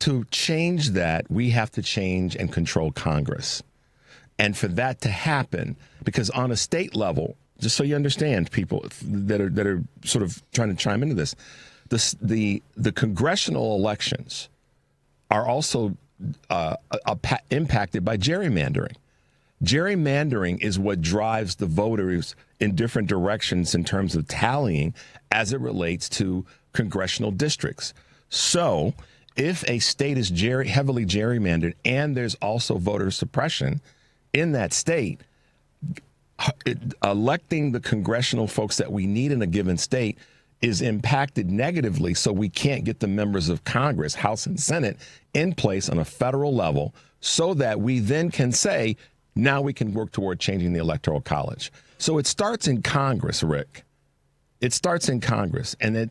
[SPEAKER 14] To change that, we have to change and control Congress. And for that to happen, because on a state level, just so you understand, people that are sort of trying to chime into this, the congressional elections are also impacted by gerrymandering. Gerrymandering is what drives the voters in different directions in terms of tallying as it relates to congressional districts. So if a state is heavily gerrymandered and there's also voter suppression in that state, electing the congressional folks that we need in a given state is impacted negatively, so we can't get the members of Congress, House and Senate, in place on a federal level so that we then can say, now we can work toward changing the Electoral College. So it starts in Congress, Rick. It starts in Congress. And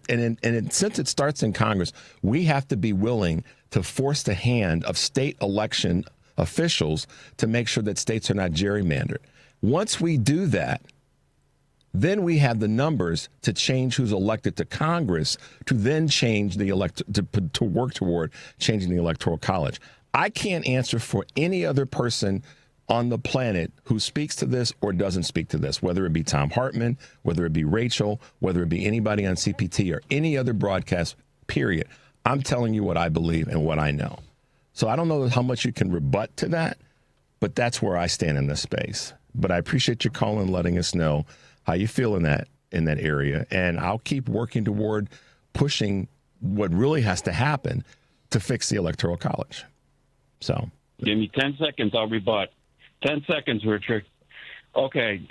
[SPEAKER 14] since it starts in Congress, we have to be willing to force the hand of state election officials to make sure that states are not gerrymandered. Once we do that, then we have the numbers to change who's elected to Congress, to then change the to work toward changing the Electoral College. I can't answer for any other person on the planet who speaks to this or doesn't speak to this, whether it be Tom Hartman, whether it be Rachel, whether it be anybody on CPT or any other broadcast, period. I'm telling you what I believe and what I know. So I don't know how much you can rebut to that, but that's where I stand in this space. But I appreciate you calling and letting us know how you feel in that area. And I'll keep working toward pushing what really has to happen to fix the Electoral College. So
[SPEAKER 15] give me 10 seconds, I'll rebut. 10 seconds, Richard. Okay,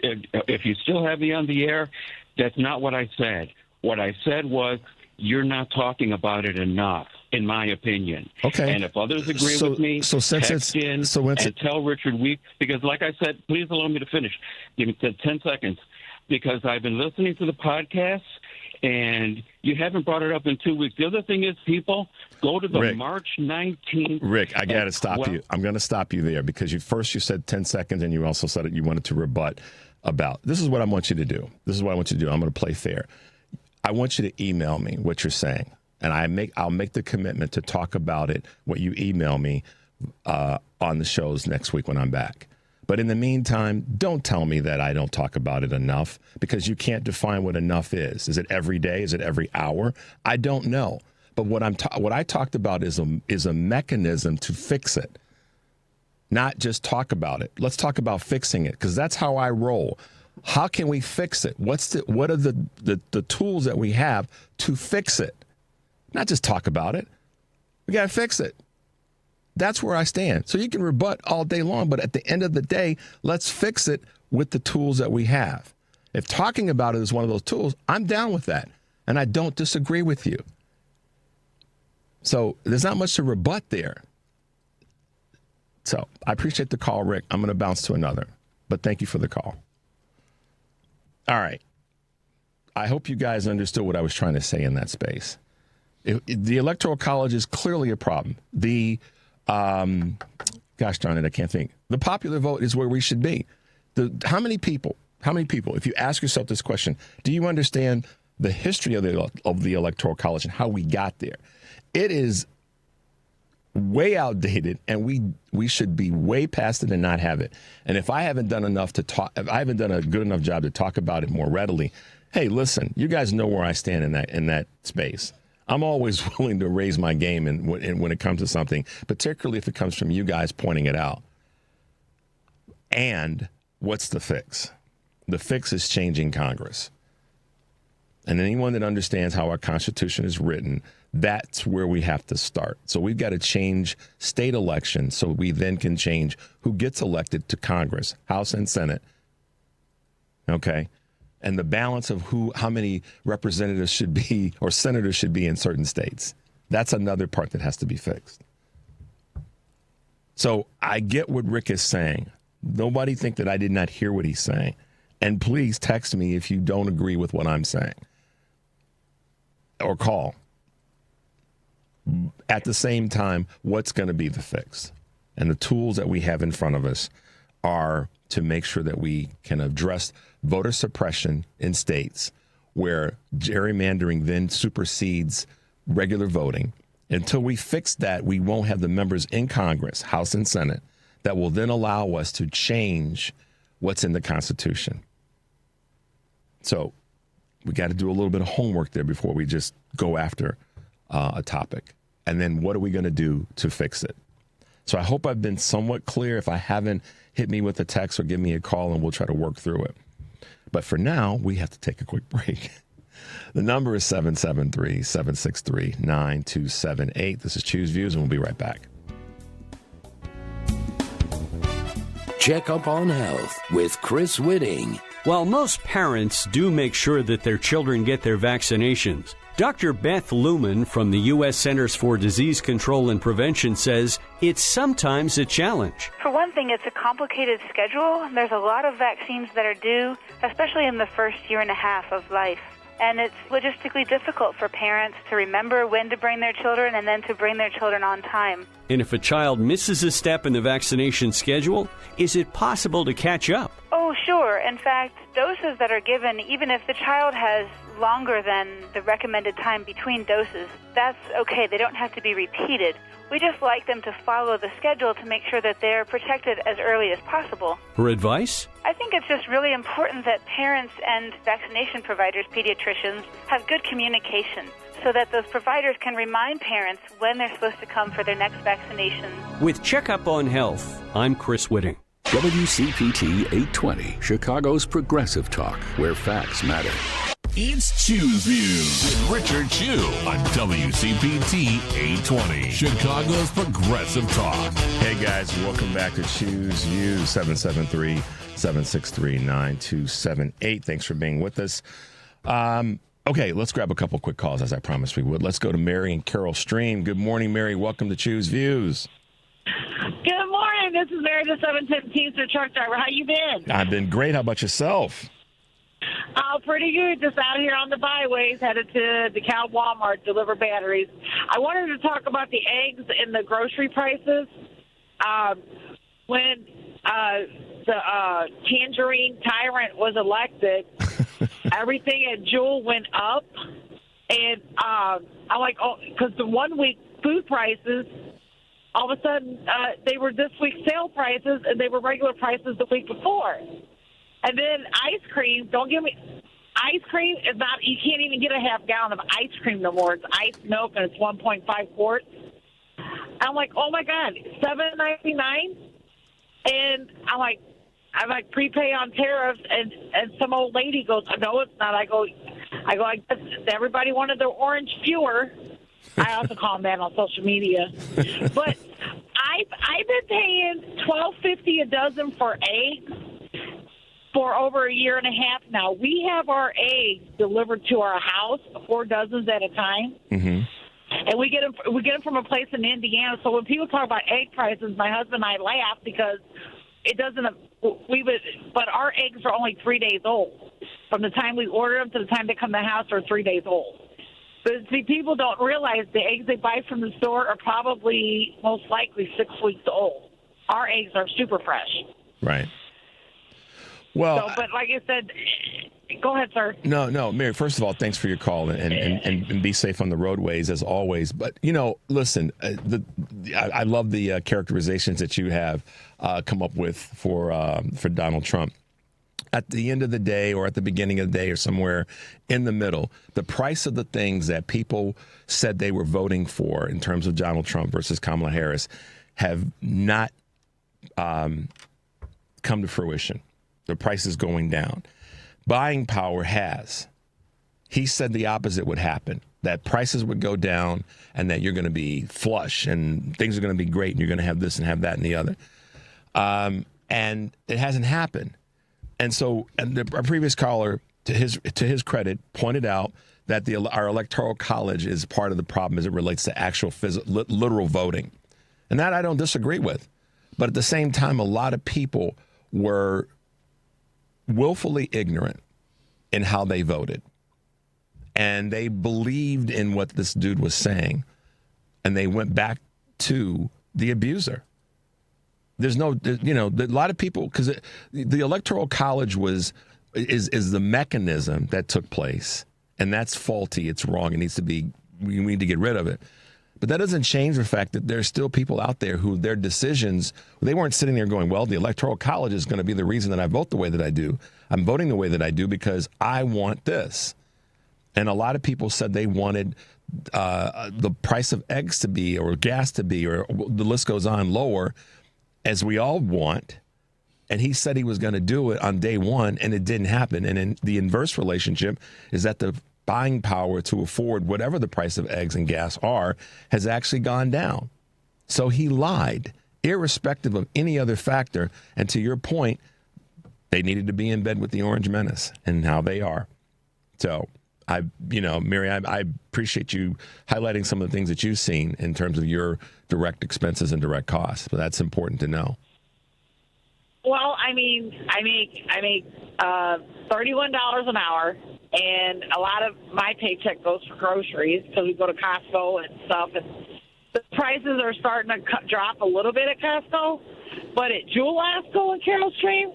[SPEAKER 15] if you still have me on the air, that's not what I said. What I said was you're not talking about it enough, in my opinion.
[SPEAKER 14] Okay.
[SPEAKER 15] And if others agree with me, text in and tell Richard Week, because like I said, please allow me to finish. Give me 10 seconds. Because I've been listening to the podcast, and you haven't brought it up in 2 weeks. The other thing is, people, go to the March 19th.
[SPEAKER 14] Rick, I got to stop you. I'm going to stop you there because you said 10 seconds, and you also said that you wanted to rebut about. This is what I want you to do. I'm going to play fair. I want you to email me what you're saying, and I'll make the commitment to talk about it, what you email me on the shows next week when I'm back. But in the meantime, don't tell me that I don't talk about it enough, because you can't define what enough is. Is it every day? Is it every hour? I don't know. But what I talked about is a mechanism to fix it, not just talk about it. Let's talk about fixing it, because that's how I roll. How can we fix it? What are the tools that we have to fix it? Not just talk about it. We got to fix it. That's where I stand. So you can rebut all day long, but at the end of the day, let's fix it with the tools that we have. If talking about it is one of those tools, I'm down with that, and I don't disagree with you. So there's not much to rebut there. So I appreciate the call, Rick. I'm going to bounce to another, but thank you for the call. All right. I hope you guys understood what I was trying to say in that space. The Electoral College is clearly a problem. Gosh darn it, I can't think. The popular vote is where we should be. How many people, if you ask yourself this question, do you understand the history of the Electoral College and how we got there? It is way outdated, and we should be way past it and not have it. And if I haven't done if I haven't done a good enough job to talk about it more readily, hey, listen, you guys know where I stand in that space. I'm always willing to raise my game when it comes to something, particularly if it comes from you guys pointing it out. And what's the fix? The fix is changing Congress. And anyone that understands how our Constitution is written, that's where we have to start. So we've got to change state elections so we then can change who gets elected to Congress, House and Senate. Okay? And the balance of how many representatives should be or senators should be in certain states. That's another part that has to be fixed. So I get what Rick is saying. Nobody think that I did not hear what he's saying. And please text me if you don't agree with what I'm saying. Or call. At the same time, what's going to be the fix? And the tools that we have in front of us are to make sure that we can address voter suppression in states where gerrymandering then supersedes regular voting. Until we fix that, we won't have the members in Congress, House and Senate, that will then allow us to change what's in the Constitution. So we got to do a little bit of homework there before we just go after a topic. And then what are we going to do to fix it? So I hope I've been somewhat clear. If I haven't, hit me with a text or give me a call and we'll try to work through it. But for now, we have to take a quick break. The number is 773-763-9278. This is Choose Views, and we'll be right back.
[SPEAKER 16] Check up on health with Chris Whitting.
[SPEAKER 17] While most parents do make sure that their children get their vaccinations, Dr. Beth Luman from the U.S. Centers for Disease Control and Prevention says it's sometimes a challenge.
[SPEAKER 18] For one thing, it's a complicated schedule. There's a lot of vaccines that are due, especially in the first year and a half of life. And it's logistically difficult for parents to remember when to bring their children and then to bring their children on time.
[SPEAKER 17] And if a child misses a step in the vaccination schedule, is it possible to catch up?
[SPEAKER 18] Oh, sure. In fact, doses that are given, even if the child has longer than the recommended time between doses, that's okay. They don't have to be repeated. We just like them to follow the schedule to make sure that they're protected as early as possible.
[SPEAKER 17] For advice?
[SPEAKER 18] I think it's just really important that parents and vaccination providers, pediatricians, have good communication so that those providers can remind parents when they're supposed to come for their next vaccination.
[SPEAKER 17] With Checkup on Health, I'm Chris Whitting.
[SPEAKER 5] WCPT 820, Chicago's progressive talk, where facts matter.
[SPEAKER 12] It's Choose Views with Richard Chu on WCPT 820, Chicago's progressive talk.
[SPEAKER 14] Hey guys, welcome back to Choose Views, 773-763-9278. Thanks for being with us. Okay, let's grab a couple quick calls as I promised we would. Let's go to Mary and Carol Stream. Good morning, Mary. Welcome to Choose Views.
[SPEAKER 19] Good morning. This is Mary, the 710 truck driver. How you been?
[SPEAKER 14] I've been great. How about yourself?
[SPEAKER 19] Pretty good. Just out here on the byways, headed to the DeKalb Walmart, deliver batteries. I wanted to talk about the eggs and the grocery prices. When the Tangerine Tyrant was elected, everything at Jewel went up. And I'm like, oh, because the 1 week food prices, all of a sudden, they were this week's sale prices, and they were regular prices the week before. And then ice cream, ice cream is not, you can't even get a half gallon of ice cream no more. It's iced milk, and it's 1.5 quarts. I'm like, oh, my God, $7.99? And I'm like, prepay on tariffs, and some old lady goes, no, it's not. I go, I guess everybody wanted their orange fewer. I also call them that on social media. But I've been paying $12.50 a dozen for eggs for over a year and a half now. We have our eggs delivered to our house, 4 dozens at a time. Mm-hmm. And we get them from a place in Indiana. So when people talk about egg prices, my husband and I laugh because it doesn't. But our eggs are only 3 days old. From the time we order them to the time they come to the house, are 3 days old. But see, people don't realize the eggs they buy from the store are probably most likely 6 weeks old. Our eggs are super fresh.
[SPEAKER 14] Right. Well,
[SPEAKER 19] but like I said, go ahead, sir.
[SPEAKER 14] No, Mary, first of all, thanks for your call, and be safe on the roadways as always. But, listen, I love the characterizations that you have come up with for Donald Trump. At the end of the day, or at the beginning of the day, or somewhere in the middle, the price of the things that people said they were voting for in terms of Donald Trump versus Kamala Harris have not come to fruition. The price is going down. Buying power has. He said the opposite would happen, that prices would go down and that you're going to be flush and things are going to be great and you're going to have this and have that and the other. And it hasn't happened. And so our previous caller, to his credit, pointed out that our electoral college is part of the problem as it relates to actual literal voting. And that I don't disagree with. But at the same time, a lot of people were willfully ignorant in how they voted. And they believed in what this dude was saying. And they went back to the abuser. There's no, a lot of people, because the Electoral College is the mechanism that took place. And that's faulty. It's wrong. We need to get rid of it. But that doesn't change the fact that there's still people out there who their decisions, they weren't sitting there going, well, the Electoral College is going to be the reason that I vote the way that I do. I'm voting the way that I do because I want this. And a lot of people said they wanted the price of eggs to be, or gas to be, or the list goes on, lower, as we all want. And he said he was going to do it on day one, and it didn't happen. And in the inverse relationship is that the buying power to afford whatever the price of eggs and gas are has actually gone down. So he lied, irrespective of any other factor. And to your point, they needed to be in bed with the Orange Menace, and now they are. So Mary, I appreciate you highlighting some of the things that you've seen in terms of your direct expenses and direct costs. But that's important to know.
[SPEAKER 19] Well, I make $31 an hour, and a lot of my paycheck goes for groceries because we go to Costco and stuff. And the prices are starting to drop a little bit at Costco, but at Jewel Lasco and Carol Stream,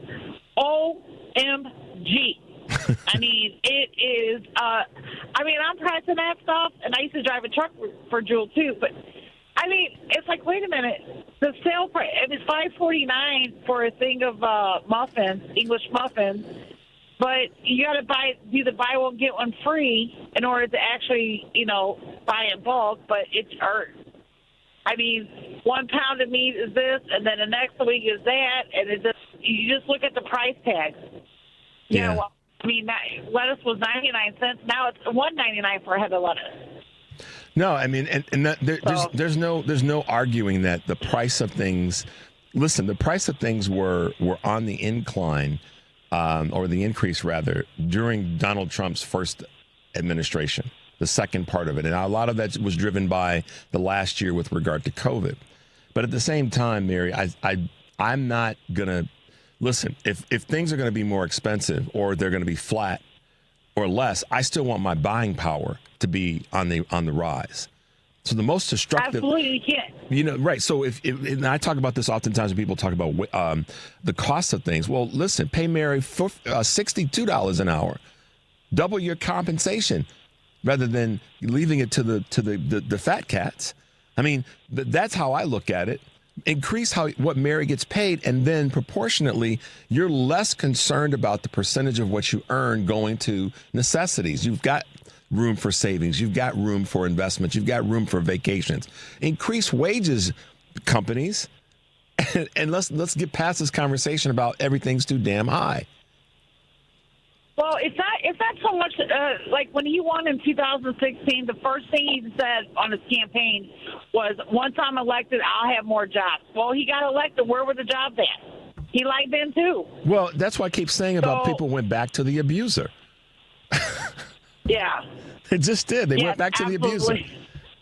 [SPEAKER 19] OMG. I mean, it is. I'm pricing that stuff, and I used to drive a truck for Jewel too. But I mean, it's like, wait a minute, the sale price. It was $5.49 for a thing of muffins, English muffins. But you got to do the buy one get one free in order to actually, buy in bulk. But it's 1 pound of meat is this, and then the next week is that, and you just look at the price tags.
[SPEAKER 14] Yeah.
[SPEAKER 19] Lettuce was 99 cents. Now it's $1.99 for a head of lettuce.
[SPEAKER 14] No, I mean, there's no arguing that the price of things. Listen, the price of things were on the incline, or the increase rather, during Donald Trump's first administration, the second part of it, and a lot of that was driven by the last year with regard to COVID. But at the same time, Mary, I'm not gonna. Listen, if things are going to be more expensive or they're going to be flat or less, I still want my buying power to be on the rise. So the most destructive,
[SPEAKER 19] absolutely, you can't.
[SPEAKER 14] Right. So if and I talk about this oftentimes when people talk about the cost of things. Well, listen, pay Mary $62 an hour, double your compensation, rather than leaving it to the fat cats. I mean, that's how I look at it. Increase what Mary gets paid, and then proportionately, you're less concerned about the percentage of what you earn going to necessities. You've got room for savings. You've got room for investments. You've got room for vacations. Increase wages, companies, and let's get past this conversation about everything's too damn high.
[SPEAKER 19] Well, it's not so much like when he won in 2016. The first thing he said on his campaign was, "Once I'm elected, I'll have more jobs." Well, he got elected. Where were the jobs at? He liked them too.
[SPEAKER 14] Well, that's why I keep saying about people went back to the abuser.
[SPEAKER 19] Yeah,
[SPEAKER 14] it just did. They went back to the abuser.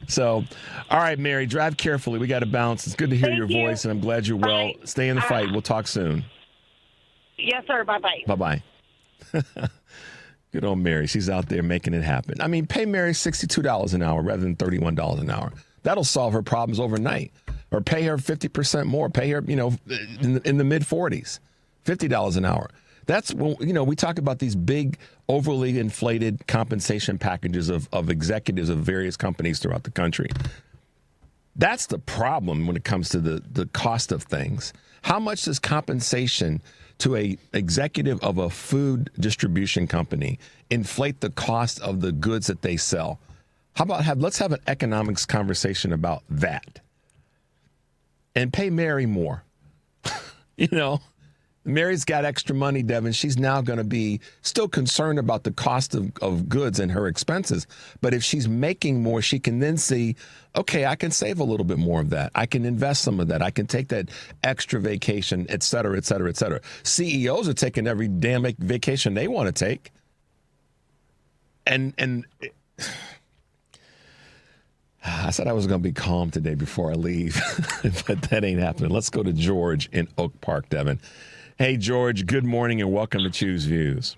[SPEAKER 14] So, all right, Mary, drive carefully. We got to bounce. It's good to hear your voice, and I'm glad you're well. Stay in the fight. We'll talk soon.
[SPEAKER 19] Yes, sir. Bye-bye.
[SPEAKER 14] Bye-bye. Good old Mary. She's out there making it happen. I mean, pay Mary $62 an hour rather than $31 an hour. That'll solve her problems overnight. Or pay her 50% more. Pay her, in the mid-40s, $50 an hour. That's when, we talk about these big, overly inflated compensation packages of executives of various companies throughout the country. That's the problem when it comes to the cost of things. How much does compensation to a executive of a food distribution company inflate the cost of the goods that they sell? How about let's have an economics conversation about that. And pay Mary more. Mary's got extra money, Devin. She's now going to be still concerned about the cost of goods and her expenses. But if she's making more, she can then see, okay, I can save a little bit more of that. I can invest some of that. I can take that extra vacation, et cetera, et cetera, et cetera. CEOs are taking every damn vacation they want to take. And I said I was going to be calm today before I leave, but that ain't happening. Let's go to George in Oak Park, Devin. Hey, George, good morning and welcome to Choose Views.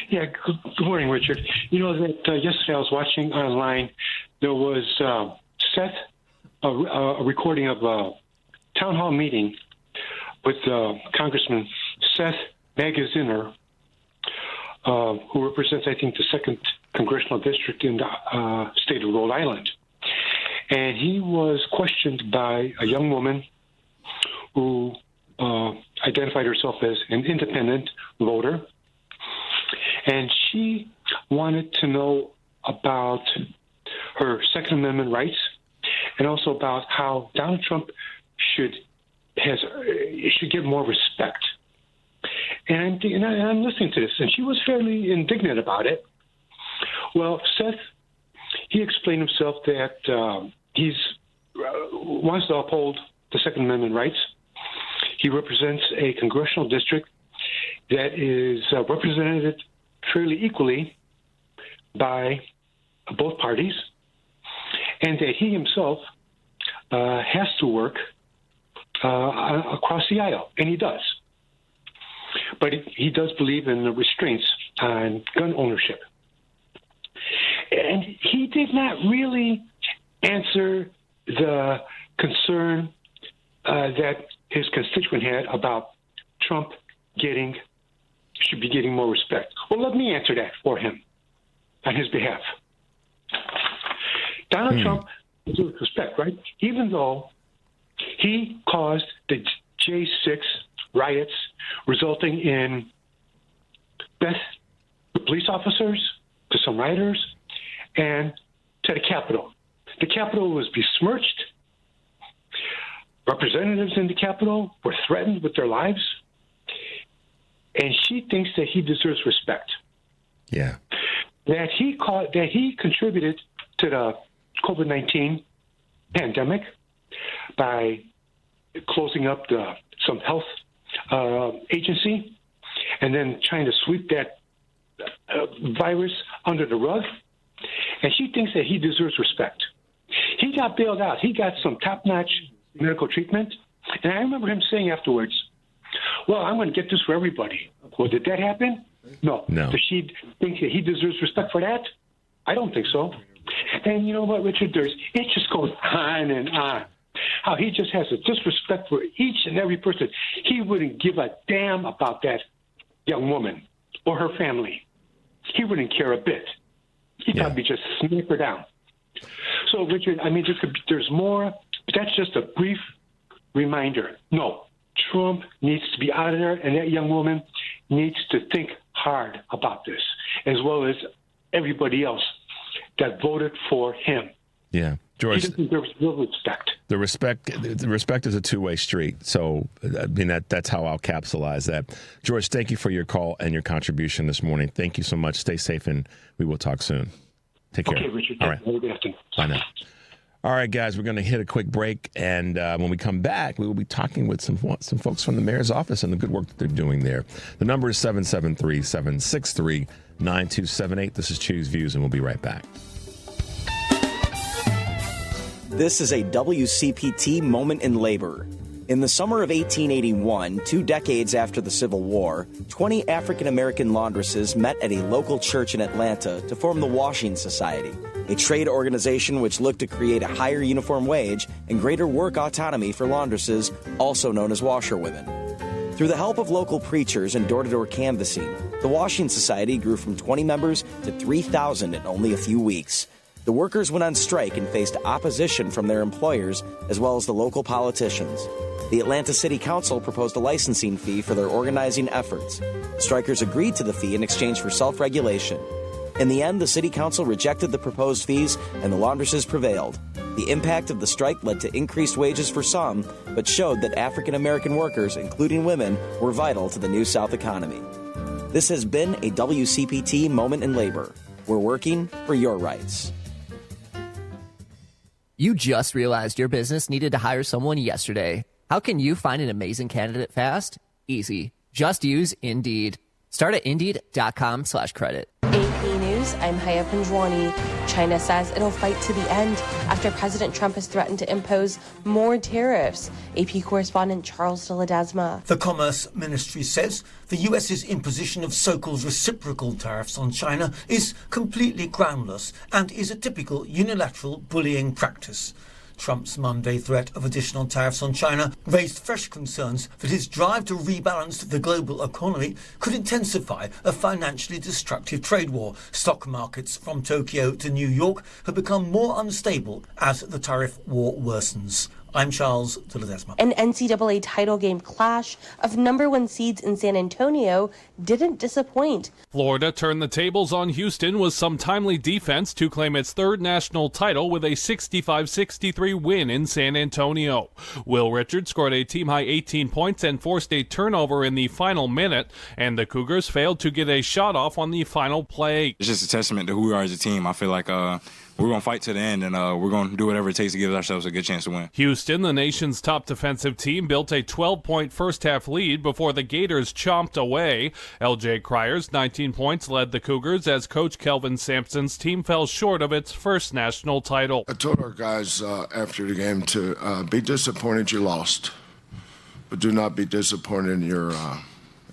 [SPEAKER 20] Yeah, good morning, Richard. Yesterday I was watching online, there was a recording of a town hall meeting with Congressman Seth Magaziner, who represents, I think, the 2nd Congressional District in the state of Rhode Island. and he was questioned by a young woman who identified herself as an independent voter, and she wanted to know about her Second Amendment rights and also about how Donald Trump should get more respect. And I'm listening to this, and she was fairly indignant about it. Well, Seth, he explained himself that he wants to uphold the Second Amendment rights. He represents a congressional district that is represented fairly equally by both parties, and that he himself has to work across the aisle, and he does. But he does believe in the restraints on gun ownership. And he did not really answer the concern that his constituent had about Trump should be getting more respect. Well, let me answer that for him on his behalf. Donald Trump deserves respect, right? Even though he caused the J6 riots, resulting in death to police officers, to some rioters, and to the Capitol. The Capitol was besmirched. Representatives in the Capitol were threatened with their lives. And she thinks that he deserves respect.
[SPEAKER 14] Yeah.
[SPEAKER 20] That he contributed to the COVID-19 pandemic by closing up some health agency and then trying to sweep that virus under the rug. And she thinks that he deserves respect. He got bailed out. He got some top-notch medical treatment. And I remember him saying afterwards, well, I'm going to get this for everybody. Well, did that happen? No. Does she think that he deserves respect for that? I don't think so. And you know what, Richard? It just goes on and on. How he just has a disrespect for each and every person. He wouldn't give a damn about that young woman or her family. He wouldn't care a bit. He'd probably just smack her down. So, Richard, I mean, there's more, but that's just a brief reminder. No, Trump needs to be out of there, and that young woman needs to think hard about this, as well as everybody else that voted for him.
[SPEAKER 14] Yeah. George,
[SPEAKER 20] he doesn't deserve real respect.
[SPEAKER 14] The respect is a two-way street. So, I mean, that's how I'll capsulize that. George, thank you for your call and your contribution this morning. Thank you so much. Stay safe, and we will talk soon. Take care.
[SPEAKER 20] Okay, Richard.
[SPEAKER 14] All right. Bye now. All right, guys, we're going to hit a quick break, and when we come back, we will be talking with some folks from the mayor's office and the good work that they're doing there. The number is 773-763-9278. This is Choose Views, and we'll be right back.
[SPEAKER 21] This is a WCPT moment in labor. In the summer of 1881, 2 decades after the Civil War, 20 African-American laundresses met at a local church in Atlanta to form the Washing Society, a trade organization which looked to create a higher uniform wage and greater work autonomy for laundresses, also known as washerwomen. Through the help of local preachers and door-to-door canvassing, the Washing Society grew from 20 members to 3,000 in only a few weeks. The workers went on strike and faced opposition from their employers as well as the local politicians. The Atlanta City Council proposed a licensing fee for their organizing efforts. Strikers agreed to the fee in exchange for self-regulation. In the end, the City Council rejected the proposed fees and the laundresses prevailed. The impact of the strike led to increased wages for some, but showed that African American workers, including women, were vital to the New South economy. This has been a WCPT Moment in Labor. We're working for your rights.
[SPEAKER 22] You just realized your business needed to hire someone yesterday. How can you find an amazing candidate fast? Easy. Just use Indeed. Start at Indeed.com/credit.
[SPEAKER 2] AP News, I'm Haya Panjwani. China says it'll fight to the end after President Trump has threatened to impose more tariffs. AP correspondent Charles de Ledesma.
[SPEAKER 4] The Commerce Ministry says the US's imposition of so-called reciprocal tariffs on China is completely groundless and is a typical unilateral bullying practice. Trump's Monday threat of additional tariffs on China raised fresh concerns that his drive to rebalance the global economy could intensify a financially destructive trade war. Stock markets from Tokyo to New York have become more unstable as the tariff war worsens. I'm Charles de Ledesma.
[SPEAKER 2] An NCAA title game clash of number 1 seeds in San Antonio didn't disappoint.
[SPEAKER 1] Florida turned the tables on Houston with some timely defense to claim its 3rd national title with a 65-63 win in San Antonio. Will Richards scored a team-high 18 points and forced a turnover in the final minute, and the Cougars failed to get a shot off on the final play.
[SPEAKER 3] It's just a testament to who we are as a team. I feel like we're going to fight to the end, and we're going to do whatever it takes to give ourselves a good chance to win.
[SPEAKER 1] Houston, the nation's top defensive team, built a 12-point first-half lead before the Gators chomped away. L.J. Cryer's 19 points led the Cougars as Coach Kelvin Sampson's team fell short of its first national title.
[SPEAKER 23] I told our guys after the game to be disappointed you lost, but do not be disappointed in your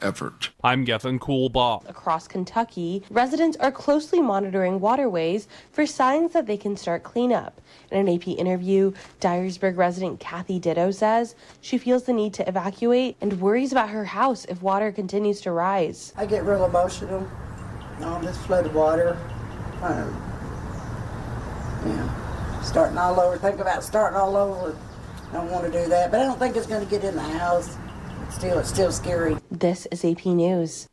[SPEAKER 23] effort.
[SPEAKER 1] I'm Gethin Coolbaugh.
[SPEAKER 2] Across Kentucky, residents are closely monitoring waterways for signs that they can start cleanup. In an AP interview, Dyersburg resident Kathy Ditto says she feels the need to evacuate and worries about her house if water continues to rise.
[SPEAKER 24] I get real emotional. All this flooded water. Starting all over. Think about starting all over. Don't want to do that, but I don't think it's going to get in the house. It's still scary.
[SPEAKER 2] This is AP News.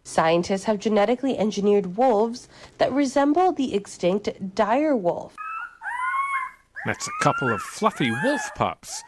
[SPEAKER 2] Scientists have genetically engineered wolves that resemble the extinct dire wolf.
[SPEAKER 25] That's a couple of fluffy wolf pups.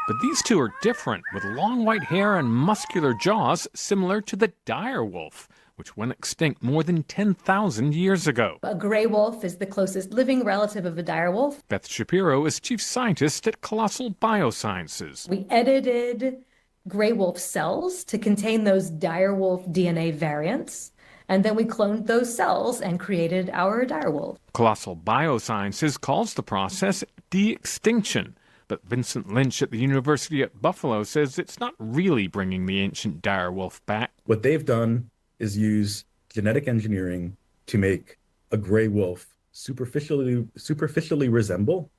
[SPEAKER 25] But these two are different, with long white hair and muscular jaws similar to the dire wolf, which went extinct more than 10,000 years ago.
[SPEAKER 26] A gray wolf is the closest living relative of a dire wolf.
[SPEAKER 25] Beth Shapiro is chief scientist at Colossal Biosciences.
[SPEAKER 26] We edited gray wolf cells to contain those dire wolf DNA variants, and then we cloned those cells and created our dire wolf.
[SPEAKER 25] Colossal Biosciences calls the process de-extinction. But Vincent Lynch at the University at Buffalo says it's not really bringing the ancient dire wolf back.
[SPEAKER 27] What they've done is use genetic engineering to make a gray wolf superficially resemble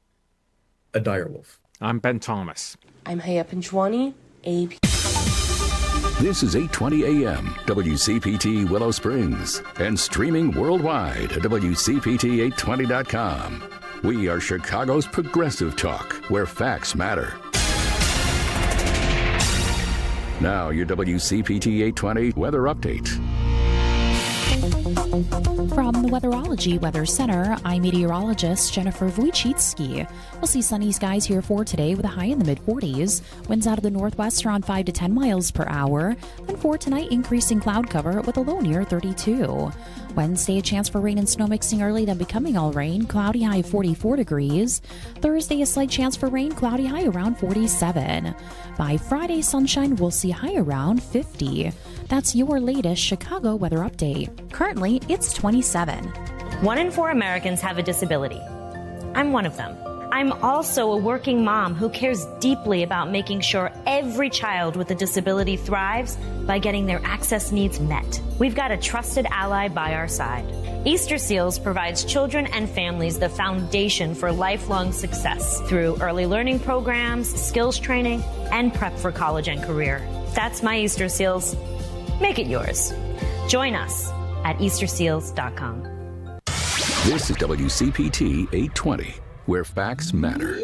[SPEAKER 27] a dire wolf.
[SPEAKER 25] I'm Ben Thomas.
[SPEAKER 2] I'm Haya Panjwani, AP.
[SPEAKER 5] This is 820 AM, WCPT Willow Springs, and streaming worldwide at WCPT820.com. We are Chicago's progressive talk, where facts matter. Now, your WCPT 820 weather update.
[SPEAKER 6] From the Weatherology Weather Center, I'm meteorologist Jennifer Wojcicki. We'll see sunny skies here for today with a high in the mid-40s. Winds out of the northwest around 5 to 10 miles per hour. And for tonight, increasing cloud cover with a low near 32. Wednesday, a chance for rain and snow mixing early, then becoming all rain. Cloudy high 44 degrees. Thursday, a slight chance for rain. Cloudy high around 47. By Friday, sunshine, we'll see high around 50. That's your latest Chicago weather update. Currently, it's 27.
[SPEAKER 28] 1 in 4 Americans have a disability. I'm one of them. I'm also a working mom who cares deeply about making sure every child with a disability thrives by getting their access needs met. We've got a trusted ally by our side. Easter Seals provides children and families the foundation for lifelong success through early learning programs, skills training, and prep for college and career. That's my Easter Seals. Make it yours. Join us at easterseals.com.
[SPEAKER 5] This is WCPT 820, where facts matter.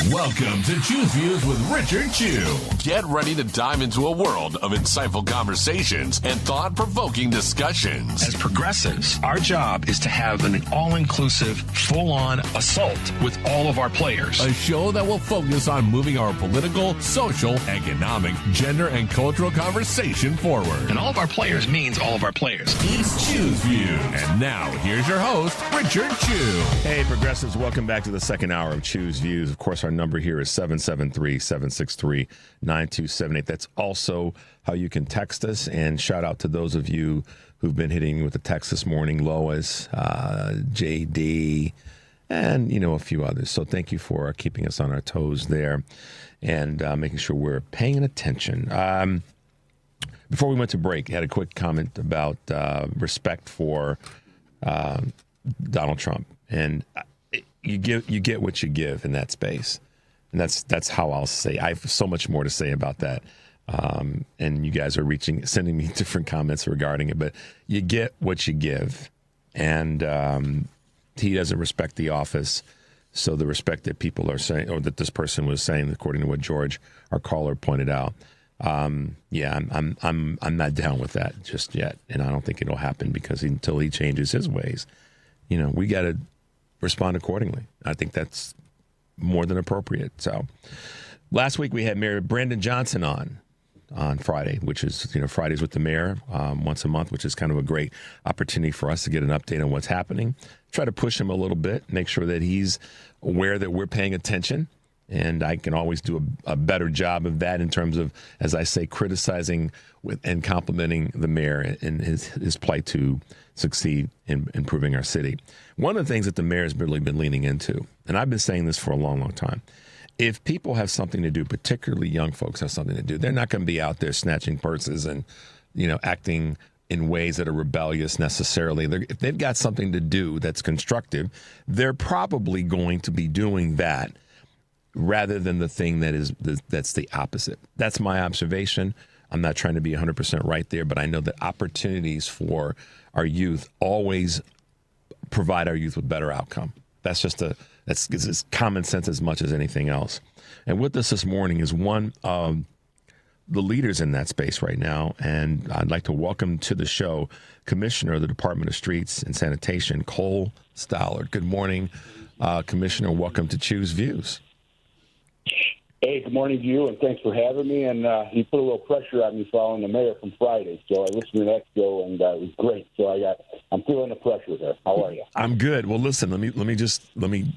[SPEAKER 12] Welcome to Choose Views with Richard Chew. Get ready to dive into a world of insightful conversations and thought-provoking discussions.
[SPEAKER 13] As progressives, our job is to have an all-inclusive, full-on assault with all of our players.
[SPEAKER 12] A show that will focus on moving our political, social, economic, gender, and cultural conversation forward.
[SPEAKER 13] And all of our players means all of our players.
[SPEAKER 12] It's Choose Views. And now, here's your host, Richard Chew.
[SPEAKER 14] Hey, progressives, welcome back to the second hour of Choose Views. Of course, our number here is 773-763-9278. That's also how you can text us. And shout out to those of you who've been hitting me with the text this morning, Lois, JD, and, a few others. So thank you for keeping us on our toes there and making sure we're paying attention. Before we went to break, I had a quick comment about respect for Donald Trump. And you get what you give in that space. And that's how I'll say. I have so much more to say about that. And you guys are sending me different comments regarding it, but you get what you give. And he doesn't respect the office. So the respect that people are saying, or that this person was saying, according to what George, our caller, pointed out, I'm not down with that just yet, and I don't think it'll happen because until he changes his ways, we got to respond accordingly. I think that's more than appropriate. So last week we had Mayor Brandon Johnson on Friday, which is Fridays with the mayor once a month, which is kind of a great opportunity for us to get an update on what's happening. Try to push him a little bit, make sure that he's aware that we're paying attention. And I can always do a better job of that in terms of, as I say, criticizing and complimenting the mayor and his plight to succeed in improving our city. One of the things that the mayor has really been leaning into, and I've been saying this for a long, long time, if people have something to do, particularly young folks have something to do, they're not going to be out there snatching purses and, acting in ways that are rebellious necessarily. If they've got something to do that's constructive, they're probably going to be doing that rather than the thing that's the opposite. That's my observation. I'm not trying to be 100% right there, but I know that opportunities for our youth always provide our youth with better outcome. That's common sense as much as anything else. And with us this morning is one of the leaders in that space right now, and I'd like to welcome to the show Commissioner of the Department of Streets and Sanitation, Cole Stallard. Good morning, Commissioner. Welcome to Choose Views.
[SPEAKER 7] Hey, good morning to you, and thanks for having me. And you put a little pressure on me following the mayor from Friday, so I listened to that show, and it was great. So I'm feeling the pressure there. How are you? I'm
[SPEAKER 14] good. Well, listen, let me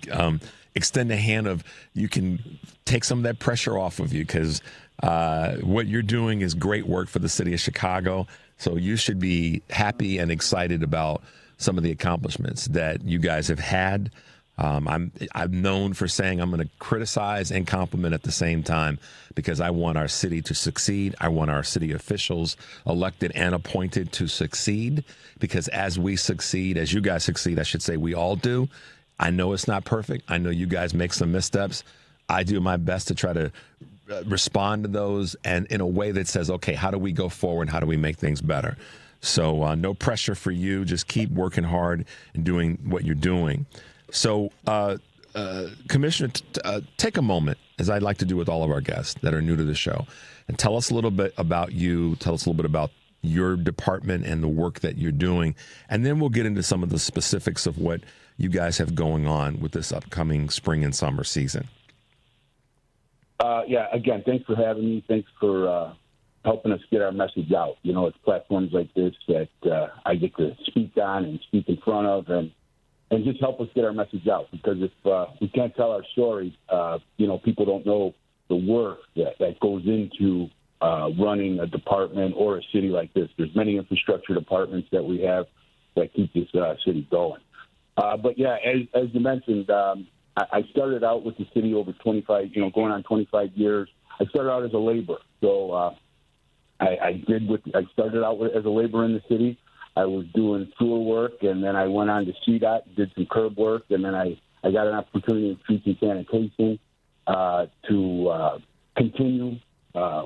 [SPEAKER 14] extend a hand of you can take some of that pressure off of you because what you're doing is great work for the city of Chicago. So you should be happy and excited about some of the accomplishments that you guys have had. I'm known for saying I'm going to criticize and compliment at the same time because I want our city to succeed. I want our city officials elected and appointed to succeed because as we succeed, as you guys succeed, I should say we all do. I know it's not perfect. I know you guys make some missteps. I do my best to try to respond to those and in a way that says, okay, how do we go forward? How do we make things better? So no pressure for you. Just keep working hard and doing what you're doing. So, Commissioner, take a moment, as I'd like to do with all of our guests that are new to the show, and tell us a little bit about you. Tell us a little bit about your department and the work that you're doing, and then we'll get into some of the specifics of what you guys have going on with this upcoming spring and summer season.
[SPEAKER 7] Again, thanks for having me. Thanks for helping us get our message out. It's platforms like this that I get to speak on and speak in front of, and just help us get our message out. Because if we can't tell our story, people don't know the work that goes into running a department or a city like this. There's many infrastructure departments that we have that keep this city going. But as you mentioned, I started out with the city over 25, going on 25 years. I started out as a laborer. So I started out as a laborer in the city. I was doing sewer work, and then I went on to CDOT, did some curb work, and then I got an opportunity in streets and sanitation to continue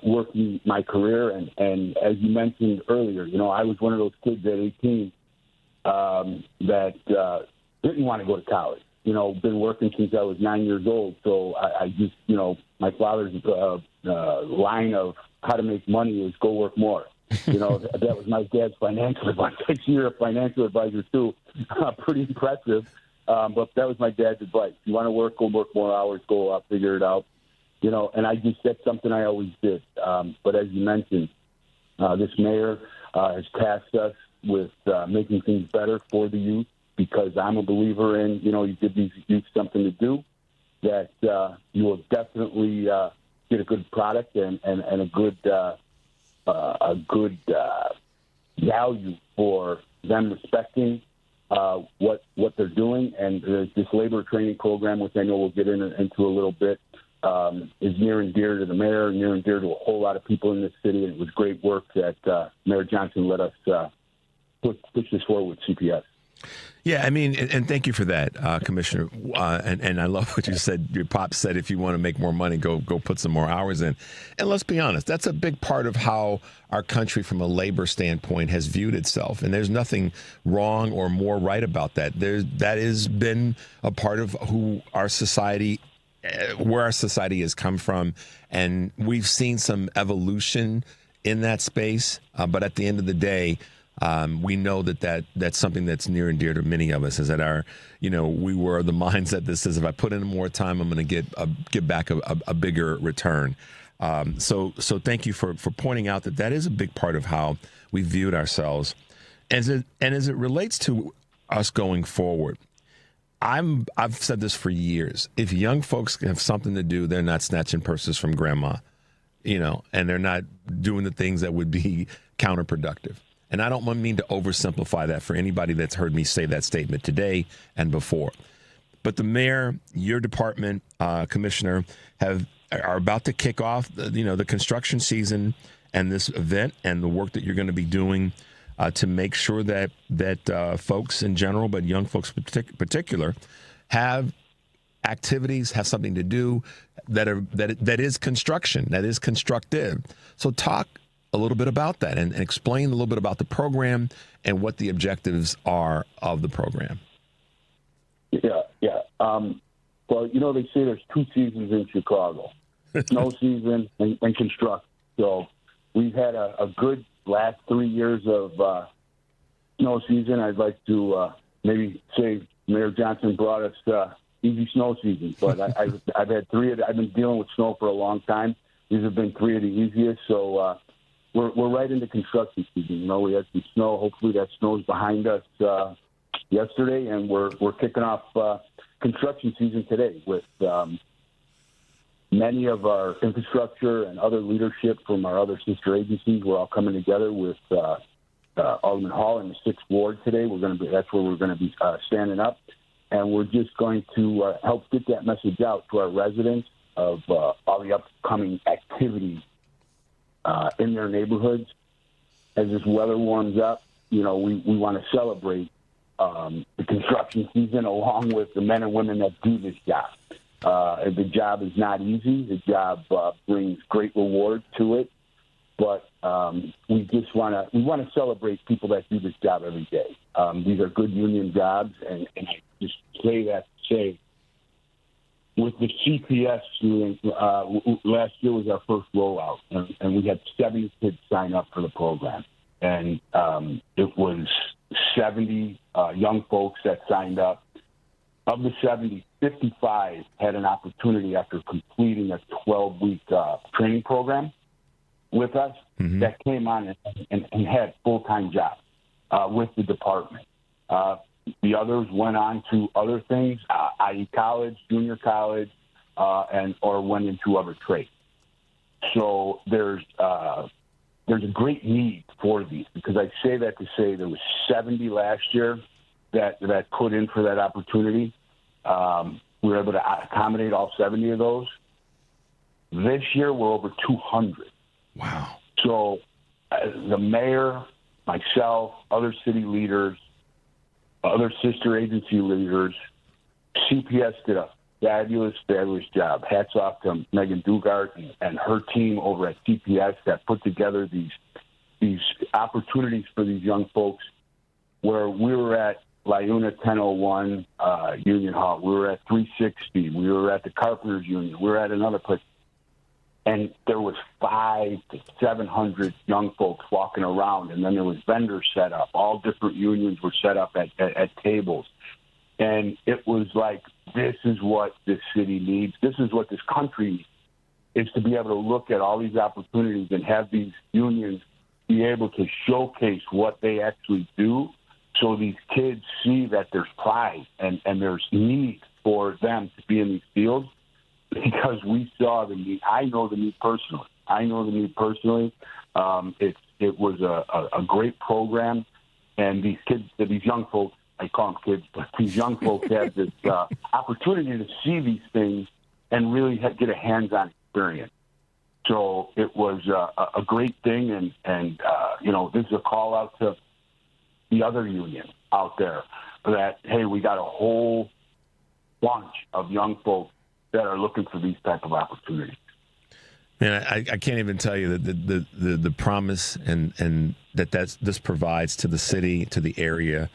[SPEAKER 7] working my career. And as you mentioned earlier, I was one of those kids at 18 that didn't want to go to college. Been working since I was 9 years old. So I just, my father's line of how to make money is go work more. That was my dad's financial advisor. 6 year financial advisor too. Pretty impressive. But that was my dad's advice. You want to work, go work more hours, go figure it out. And that's something I always did. But as you mentioned, this mayor has tasked us with making things better for the youth because I'm a believer in, you give these youth something to do, that you will definitely get a good product and a good value for them respecting what they're doing. And this labor training program, which I know we'll get into a little bit, is near and dear to the mayor, near and dear to a whole lot of people in this city. And it was great work that Mayor Johnson let us push this forward with CPS.
[SPEAKER 14] Yeah, I mean, and thank you for that, Commissioner. And I love what you said. Your pop said, if you want to make more money, go put some more hours in. And let's be honest, that's a big part of how our country, from a labor standpoint, has viewed itself. And there's nothing wrong or more right about that. That has been a part of who our society, where our society has come from. And we've seen some evolution in that space. But at the end of the day, we know that's something that's near and dear to many of us, is that we were the mindset that says, if I put in more time, I'm going to get back a bigger return. So thank you for pointing out that is a big part of how we viewed ourselves. As it relates to us going forward, I've said this for years. If young folks have something to do, they're not snatching purses from grandma, and they're not doing the things that would be counterproductive. And I don't mean to oversimplify that for anybody that's heard me say that statement today and before. But the mayor, your department, commissioner, are about to kick off, the construction season and this event and the work that you're going to be doing to make sure that folks in general, but young folks in particular, have activities, have something to do that is construction, that is constructive. So talk a little bit about that and explain a little bit about the program and what the objectives are of the program.
[SPEAKER 7] Yeah. Well, they say there's two seasons in Chicago, snow season and construction. So we've had a good last 3 years of snow season. I'd like to maybe say Mayor Johnson brought us easy snow season, but I've had three. I've been dealing with snow for a long time. These have been three of the easiest. So we're right into construction season. We had some snow. Hopefully that snow's behind us yesterday, and we're kicking off construction season today with many of our infrastructure and other leadership from our other sister agencies. We're all coming together with Alderman Hall in the 6th Ward today. That's where we're going to be standing up, and we're just going to help get that message out to our residents of all the upcoming activities in their neighborhoods. As this weather warms up, we want to celebrate the construction season along with the men and women that do this job. The job is not easy. The job brings great reward to it, but we want to celebrate people that do this job every day. These are good union jobs, and I just say that to say, with the CPS students, last year was our first rollout, and we had 70 kids sign up for the program. And it was 70 young folks that signed up. Of the 70, 55 had an opportunity after completing a 12-week training program with us that came on and had full-time jobs with the department. The others went on to other things, i.e. college, junior college, or went into other trades. So there's a great need for these, because I say that to say there was 70 last year that put in for that opportunity. We were able to accommodate all 70 of those. This year, we're over 200.
[SPEAKER 14] Wow.
[SPEAKER 7] So the mayor, myself, other city leaders, other sister agency leaders, CPS did a fabulous job. Hats off to Megan Dugart and her team over at CPS that put together these opportunities for these young folks, where we were at LiUNA 1001 Union Hall. We were at 360. We were at the Carpenters Union. We were at another place. And there was 500 to 700 young folks walking around, and then there was vendors set up. All different unions were set up at tables. And it was like, this is what this city needs. This is what this country needs, is to be able to look at all these opportunities and have these unions be able to showcase what they actually do, so these kids see that there's pride and there's need for them to be in these fields, because we saw the need. I know the need personally. It was a great program, and these kids, these young folks, I call them kids, but these young folks had this opportunity to see these things and really get a hands-on experience. So it was a great thing, and this is a call out to the other unions out there. that, hey, we got a whole bunch of young folks that are looking for these type of opportunities.
[SPEAKER 14] Man, I can't even tell you the promise and this provides to the city, to the area,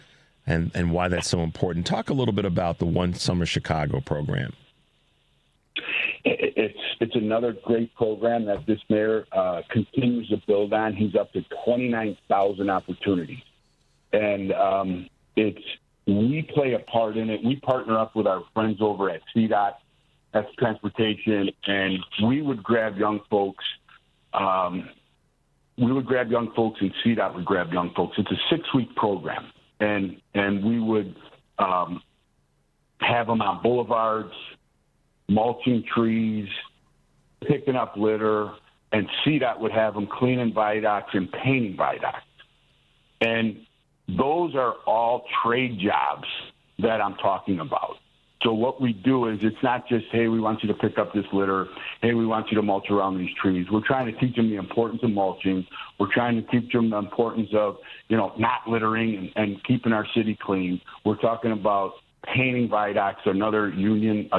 [SPEAKER 14] and why that's so important. Talk a little bit about the One Summer Chicago program.
[SPEAKER 7] It's another great program that this mayor continues to build on. He's up to 29,000 opportunities, and we play a part in it. We partner up with our friends over at CDOT, that's transportation, and we would grab young folks. We would grab young folks, and CDOT would grab young folks. It's a 6-week program, and we would have them on boulevards, mulching trees, picking up litter, and CDOT would have them cleaning viaducts and painting viaducts. And those are all trade jobs that I'm talking about. So what we do is it's not just, hey, we want you to pick up this litter. Hey, we want you to mulch around these trees. We're trying to teach them the importance of mulching. We're trying to teach them the importance of, not littering and keeping our city clean. We're talking about painting viaducts, another union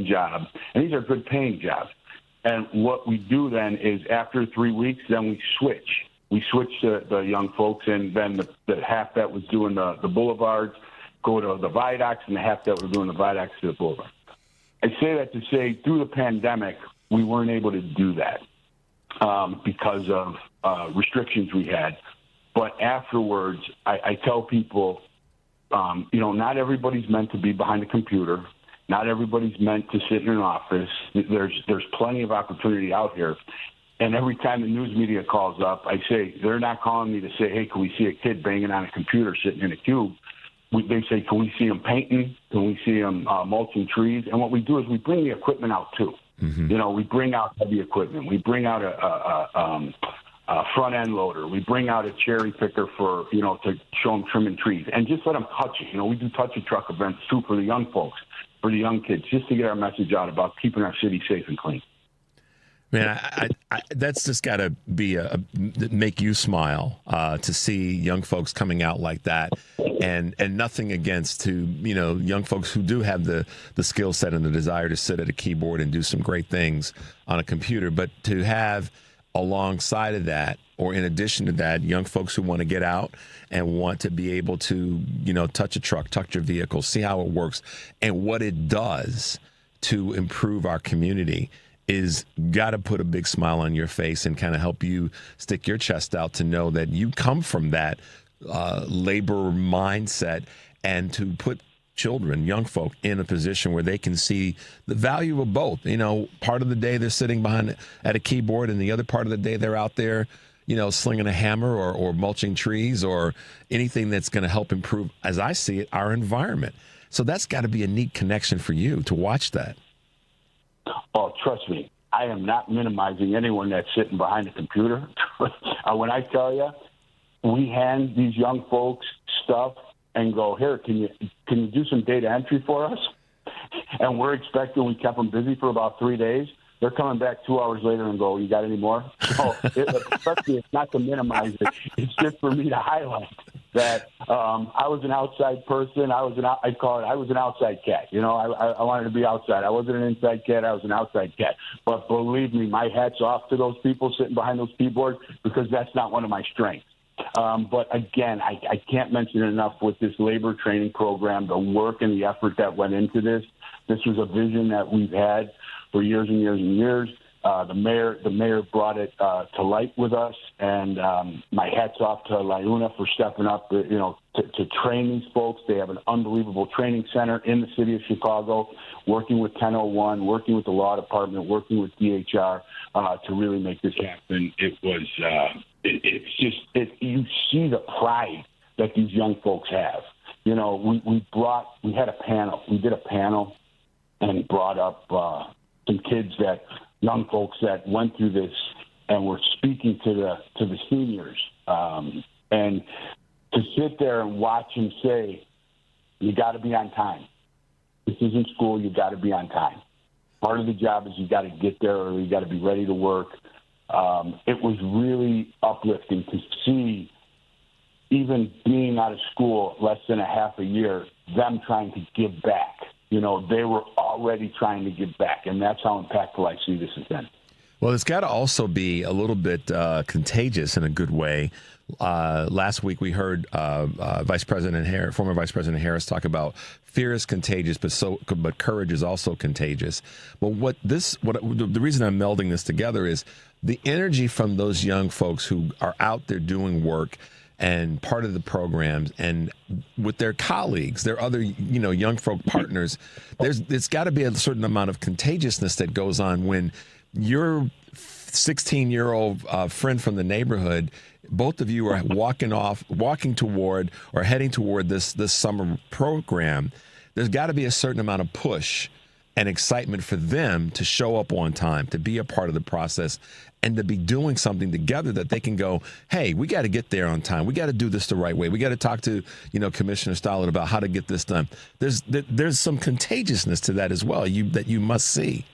[SPEAKER 7] job. And these are good paying jobs. And what we do then is after 3 weeks, then we switch. We switch the young folks, and then the half that was doing the boulevards go to the viaducts, and the half that were doing the viaducts to the boulevard. I say that to say through the pandemic, we weren't able to do that because of restrictions we had. But afterwards, I tell people, not everybody's meant to be behind a computer. Not everybody's meant to sit in an office. There's plenty of opportunity out here. And every time the news media calls up, I say, they're not calling me to say, hey, can we see a kid banging on a computer sitting in a cube? They say, can we see them painting? Can we see them mulching trees? And what we do is we bring the equipment out, too. Mm-hmm. We bring out heavy equipment. We bring out a front-end loader. We bring out a cherry picker for, to show them trimming trees. And just let them touch it. We do touch-a-truck events, too, for the young folks, for the young kids, just to get our message out about keeping our city safe and clean.
[SPEAKER 14] Man, I that's just got to be make you smile to see young folks coming out like that, and nothing against young folks who do have the skill set and the desire to sit at a keyboard and do some great things on a computer, but to have alongside of that, or in addition to that, young folks who want to get out and want to be able to touch a truck, touch your vehicle, see how it works, and what it does to improve our community is got to put a big smile on your face and kind of help you stick your chest out to know that you come from that labor mindset, and to put children, young folk, in a position where they can see the value of both. Part of the day they're sitting behind at a keyboard, and the other part of the day they're out there, slinging a hammer or mulching trees or anything that's going to help improve, as I see it, our environment. So that's got to be a neat connection for you to watch that.
[SPEAKER 7] Oh, trust me, I am not minimizing anyone that's sitting behind a computer. When I tell you, we hand these young folks stuff and go, here, can you do some data entry for us? And we're expecting, we kept them busy for about 3 days. They're coming back 2 hours later and go, you got any more? So especially, it's not to minimize it. It's just for me to highlight that I was an outside person. I was an outside cat. I wanted to be outside. I wasn't an inside cat. I was an outside cat. But believe me, my hat's off to those people sitting behind those keyboards, because that's not one of my strengths. But again, I can't mention it enough with this labor training program, the work and the effort that went into this. This was a vision that we've had for years and years and years. The mayor brought it to light with us, and my hat's off to LIUNA for stepping up, to train these folks. They have an unbelievable training center in the city of Chicago, working with 1001, working with the law department, working with DHR to really make this happen. It was, you see the pride that these young folks have. We had a panel. We did a panel and brought up some kids young folks that went through this and were speaking to the seniors, and to sit there and watch them say, you got to be on time. This isn't school. You got to be on time. Part of the job is you got to get there early. You got to be ready to work. It was really uplifting to see, even being out of school less than a half a year, them trying to give back. You know, they were already trying to give back, and that's how impactful I see this has been.
[SPEAKER 14] Well, it's got to also be a little bit contagious in a good way. Last week we heard former Vice President Harris talk about fear is contagious, but courage is also contagious. But the reason I'm melding this together is the energy from those young folks who are out there doing work and part of the programs and with their colleagues, their other, young folk partners. There's got to be a certain amount of contagiousness that goes on when your 16-year-old friend from the neighborhood, both of you are walking toward or heading toward this summer program. There's got to be a certain amount of push and excitement for them to show up on time, to be a part of the process, and to be doing something together that they can go, hey, we got to get there on time. We got to do this the right way. We got to talk to, Commissioner Stallard about how to get this done. There's some contagiousness to that as well that you must see.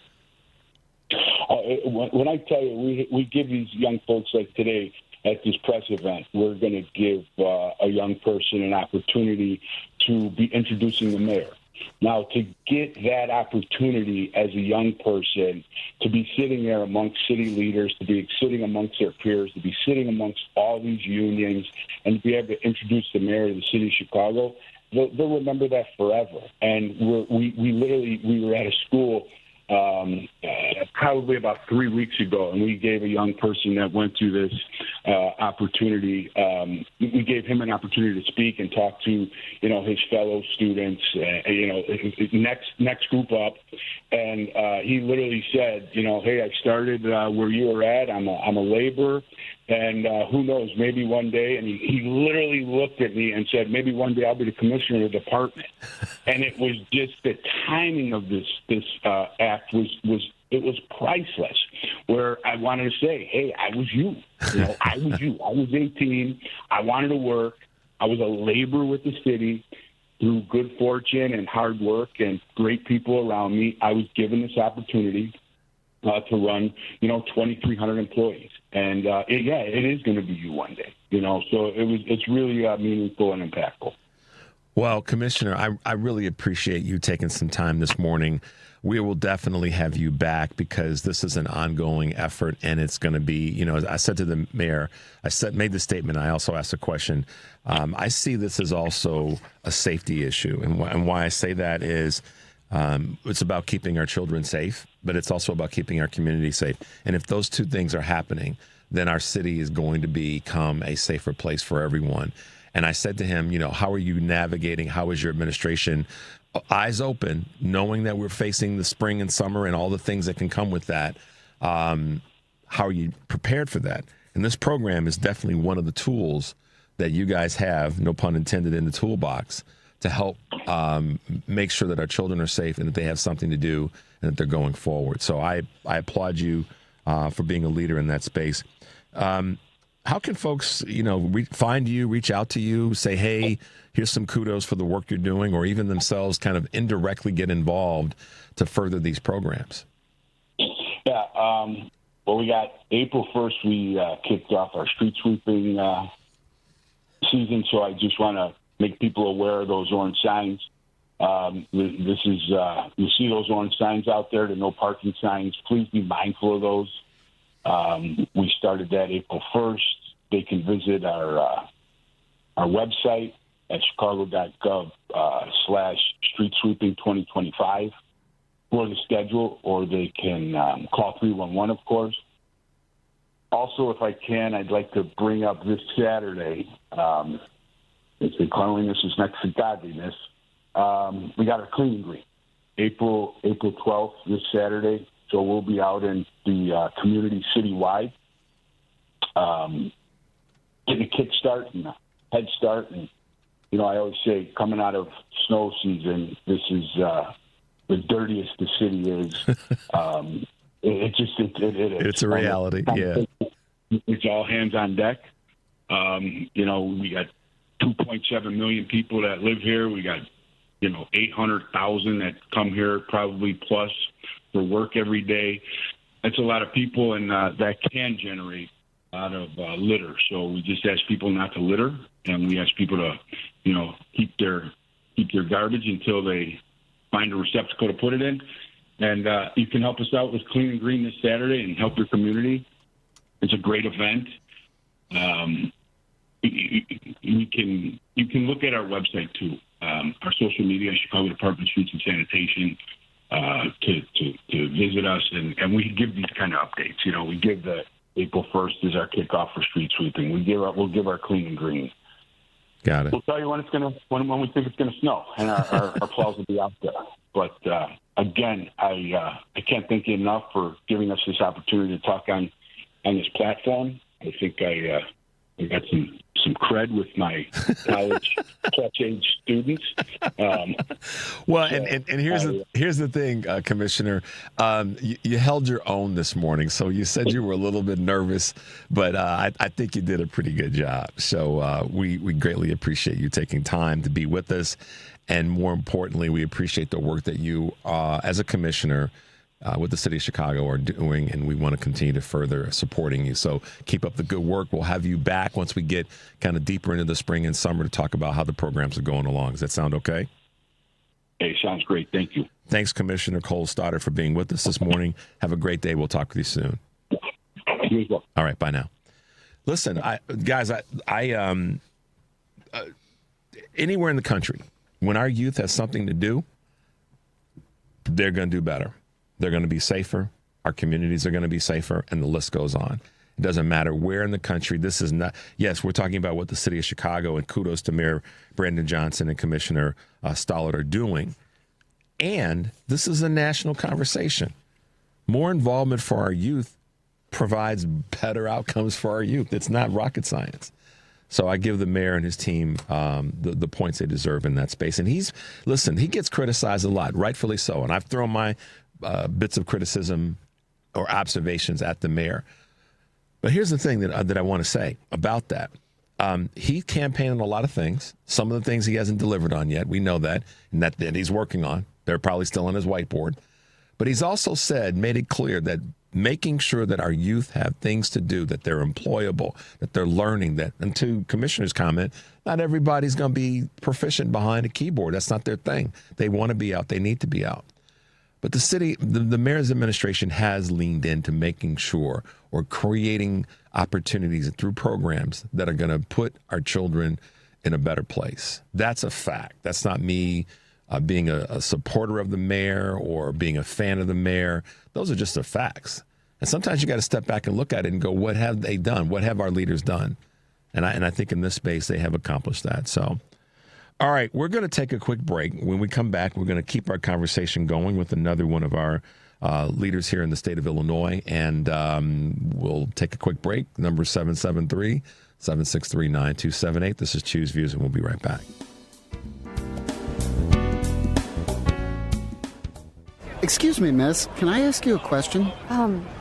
[SPEAKER 7] When I tell you, we give these young folks like today at this press event, we're going to give a young person an opportunity to be introducing the mayor. Now, to get that opportunity as a young person, to be sitting there amongst city leaders, to be sitting amongst their peers, to be sitting amongst all these unions, and to be able to introduce the mayor of the city of Chicago, they'll remember that forever. And we were at a school probably about 3 weeks ago, and we gave a young person that went through this opportunity. We gave him an opportunity to speak and talk to, his fellow students, next group up. And he literally said, hey, I started where you were at. I'm a laborer. And who knows, maybe one day, and he literally looked at me and said, maybe one day I'll be the commissioner of the department. And it was just the timing of this act was priceless, where I wanted to say, hey, I was you. I was you. I was 18. I wanted to work. I was a laborer with the city. Through good fortune and hard work and great people around me, I was given this opportunity to run, 2,300 employees. And, it is going to be you one day, so it's really meaningful and impactful.
[SPEAKER 14] Well, Commissioner, I really appreciate you taking some time this morning. We will definitely have you back because this is an ongoing effort, and it's going to be, I said to the mayor, made the statement. I also asked a question. I see this as also a safety issue. And why I say that is it's about keeping our children safe, but it's also about keeping our community safe. And if those two things are happening, then our city is going to become a safer place for everyone. And I said to him, how are you navigating? How is your administration eyes open, knowing that we're facing the spring and summer and all the things that can come with that? How are you prepared for that? And this program is definitely one of the tools that you guys have, no pun intended, in the toolbox to help make sure that our children are safe and that they have something to do and that they're going forward. So I applaud you for being a leader in that space. How can folks, find you, reach out to you, say, hey, here's some kudos for the work you're doing, or even themselves kind of indirectly get involved to further these programs?
[SPEAKER 7] Yeah. Well, we got April 1st, we kicked off our street sweeping season. So I just want to make people aware of those orange signs. You see those orange signs out there, the no parking signs. Please be mindful of those. We started that April 1st. They can visit our website at chicago.gov/street sweeping 2025 for the schedule, or they can call 311, of course. Also, if I can, I'd like to bring up this Saturday. It's the cleanliness is next to godliness. We got our cleaning green, April 12th, this Saturday. So we'll be out in the community citywide, getting a kickstart and a head start. And, I always say, coming out of snow season, this is the dirtiest the city is. It is.
[SPEAKER 14] It's a reality, yeah.
[SPEAKER 7] It's all hands on deck. We got 2.7 million people that live here. We got, 800,000 that come here probably plus for work every day. That's a lot of people, and that can generate a lot of litter. So we just ask people not to litter, and we ask people to, keep their
[SPEAKER 8] keep their garbage until they find a receptacle to put it in. And you can help us out with Clean and Green this Saturday and help your community. It's a great event. You can look at our website too, our social media, Chicago Department of Streets and Sanitation, to visit us, and we give these kind of updates. You know, we give the April 1st is our kickoff for street sweeping. We'll give our Clean and Green.
[SPEAKER 14] Got it.
[SPEAKER 8] We'll tell you when we think it's gonna snow, and our plows will be out there. But again, I can't thank you enough for giving us this opportunity to talk on this platform. I think I got some cred with my college clutch-age students.
[SPEAKER 14] Well, and here's the thing, Commissioner. You held your own this morning, so you said you were a little bit nervous, but I think you did a pretty good job. So we greatly appreciate you taking time to be with us, and more importantly, we appreciate the work that you, as a commissioner, with the city of Chicago are doing, and we want to continue to further supporting you. So keep up the good work. We'll have you back once we get kind of deeper into the spring and summer to talk about how the programs are going along. Does that sound okay?
[SPEAKER 8] Hey, sounds great. Thank you.
[SPEAKER 14] Thanks, Commissioner Cole Stoddard, for being with us this morning. Have a great day. We'll talk with you soon.
[SPEAKER 8] You as well.
[SPEAKER 14] All right, bye now. Listen, guys, anywhere in the country, when our youth has something to do, they're going to do better. They're going to be safer. Our communities are going to be safer, and the list goes on. It doesn't matter where in the country. This is not, yes, we're talking about what the city of Chicago, and kudos to Mayor Brandon Johnson and Commissioner Stollard are doing. And this is a national conversation. More involvement for our youth provides better outcomes for our youth. It's not rocket science. So I give the mayor and his team the points they deserve in that space. And he gets criticized a lot, rightfully so. And I've thrown my bits of criticism or observations at the mayor. But here's the thing that I want to say about that. He campaigned on a lot of things. Some of the things he hasn't delivered on yet. We know that, and that he's working on. They're probably still on his whiteboard. But he's also made it clear that making sure that our youth have things to do, that they're employable, that they're learning, that, and to Commissioner's comment, not everybody's going to be proficient behind a keyboard. That's not their thing. They want to be out. They need to be out. But the mayor's administration has leaned into making sure or creating opportunities through programs that are going to put our children in a better place. That's a fact. That's not me being a supporter of the mayor or being a fan of the mayor. Those are just the facts. And sometimes you got to step back and look at it and go, what have they done? What have our leaders done? And I think in this space, they have accomplished that. So, all right, we're going to take a quick break. When we come back, we're going to keep our conversation going with another one of our leaders here in the state of Illinois. And we'll take a quick break. Number 773-763-9278. This is Choose Views, and we'll be right back.
[SPEAKER 9] Excuse me, miss. Can I ask you a question?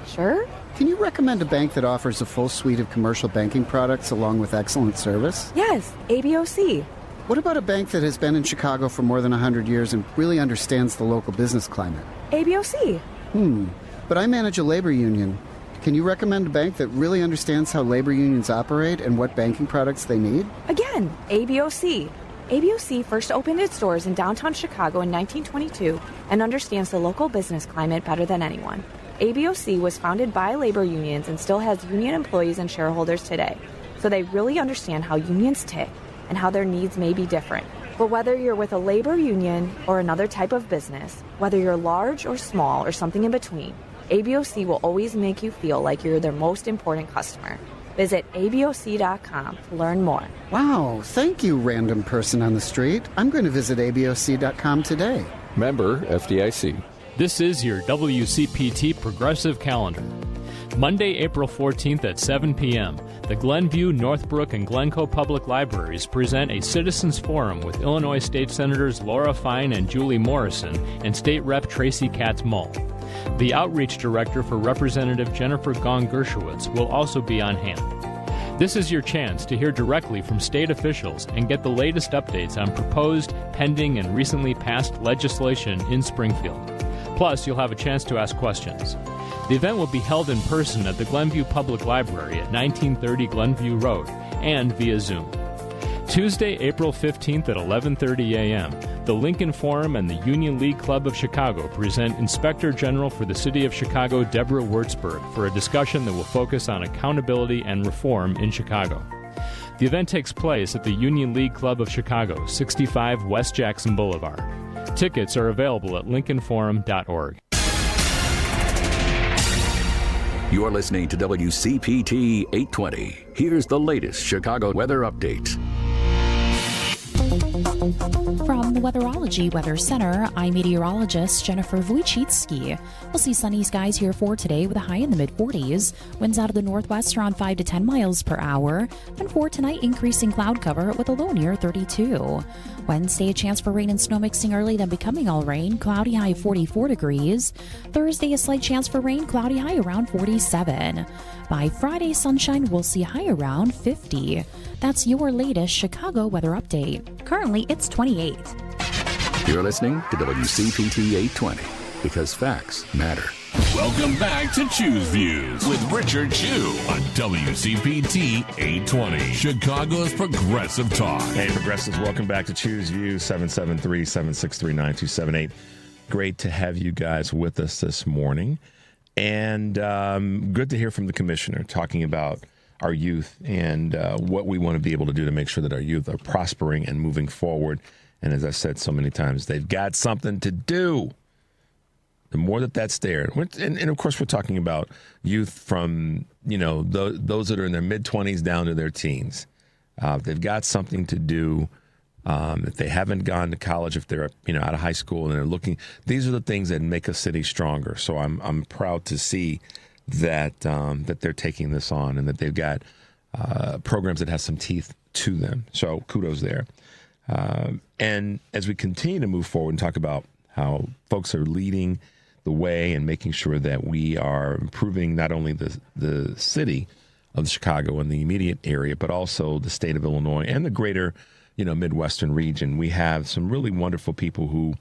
[SPEAKER 10] Sure.
[SPEAKER 9] Can you recommend a bank that offers a full suite of commercial banking products along with excellent service?
[SPEAKER 10] Yes, ABOC.
[SPEAKER 9] What about a bank that has been in Chicago for more than 100 years and really understands the local business climate?
[SPEAKER 10] ABOC.
[SPEAKER 9] But I manage a labor union. Can you recommend a bank that really understands how labor unions operate and what banking products they need?
[SPEAKER 10] Again, ABOC. ABOC first opened its doors in downtown Chicago in 1922 and understands the local business climate better than anyone. ABOC was founded by labor unions and still has union employees and shareholders today, so they really understand how unions tick and how their needs may be different. But whether you're with a labor union or another type of business, whether you're large or small or something in between, ABOC will always make you feel like you're their most important customer. Visit ABOC.com to learn more.
[SPEAKER 9] Wow, thank you, random person on the street. I'm going to visit ABOC.com today.
[SPEAKER 11] Member FDIC.
[SPEAKER 15] This is your WCPT Progressive Calendar. Monday, April 14th at 7 p.m., the Glenview, Northbrook, and Glencoe Public Libraries present a Citizens Forum with Illinois State Senators Laura Fine and Julie Morrison and State Rep Tracy Katz-Mull. The Outreach Director for Representative Jennifer Gong-Gershowitz will also be on hand. This is your chance to hear directly from state officials and get the latest updates on proposed, pending, and recently passed legislation in Springfield. Plus, you'll have a chance to ask questions. The event will be held in person at the Glenview Public Library at 1930 Glenview Road and via Zoom. Tuesday, April 15th at 11:30 a.m., the Lincoln Forum and the Union League Club of Chicago present Inspector General for the City of Chicago, Deborah Wurtzberg, for a discussion that will focus on accountability and reform in Chicago. The event takes place at the Union League Club of Chicago, 65 West Jackson Boulevard. Tickets are available at lincolnforum.org.
[SPEAKER 5] You're listening to WCPT 820. Here's the latest Chicago weather update.
[SPEAKER 6] From the Weatherology Weather Center, I'm meteorologist Jennifer Wojcicki. We'll see sunny skies here for today with a high in the mid-40s. Winds out of the northwest around 5 to 10 miles per hour. And for tonight, increasing cloud cover with a low near 32. Wednesday, a chance for rain and snow mixing early, then becoming all rain. Cloudy high 44 degrees. Thursday, a slight chance for rain. Cloudy high around 47. By Friday, sunshine, we'll see high around 50. That's your latest Chicago weather update. Currently, it's 28.
[SPEAKER 5] You're listening to WCPT 820 because facts matter.
[SPEAKER 12] Welcome back to Choose Views with Richard Chew on WCPT 820, Chicago's Progressive Talk.
[SPEAKER 14] Hey, Progressives, welcome back to Choose Views, 773-763-9278. Great to have you guys with us this morning. And good to hear from the commissioner talking about our youth and what we want to be able to do to make sure that our youth are prospering and moving forward. And as I said so many times, they've got something to do. The more that's there, and of course we're talking about youth from, those that are in their mid-20s down to their teens. They've got something to do. If they haven't gone to college, if they're out of high school and they're looking, these are the things that make a city stronger. So I'm proud to see that that they're taking this on and that they've got programs that have some teeth to them. So kudos there. And as we continue to move forward and talk about how folks are leading the way and making sure that we are improving not only the city of Chicago and the immediate area, but also the state of Illinois and the greater Midwestern region. We have some really wonderful people who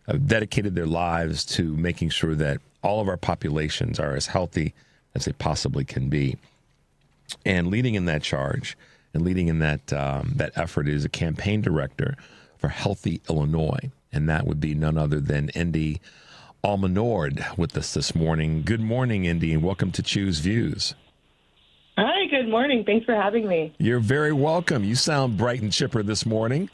[SPEAKER 14] have dedicated their lives to making sure that all of our populations are as healthy as they possibly can be. And leading in that charge and leading in that effort is a campaign director for Healthy Illinois. And that would be none other than Indy Almanord with us this morning. Good morning, Indy, and welcome to Choose Views.
[SPEAKER 4] Hi, good morning. Thanks for having me.
[SPEAKER 14] You're very welcome. You sound bright and chipper this morning.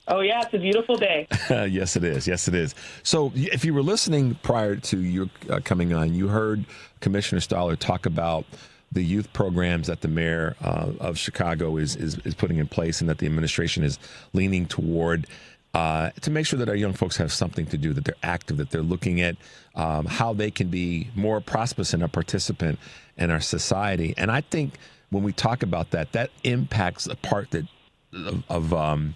[SPEAKER 4] Oh, yeah, it's a beautiful day.
[SPEAKER 14] Yes, it is. Yes, it is. So if you were listening prior to you coming on, you heard Commissioner Stoller talk about the youth programs that the mayor of Chicago is putting in place and that the administration is leaning toward to make sure that our young folks have something to do, that they're active, that they're looking at how they can be more prosperous and a participant in our society. And I think when we talk about that impacts a part of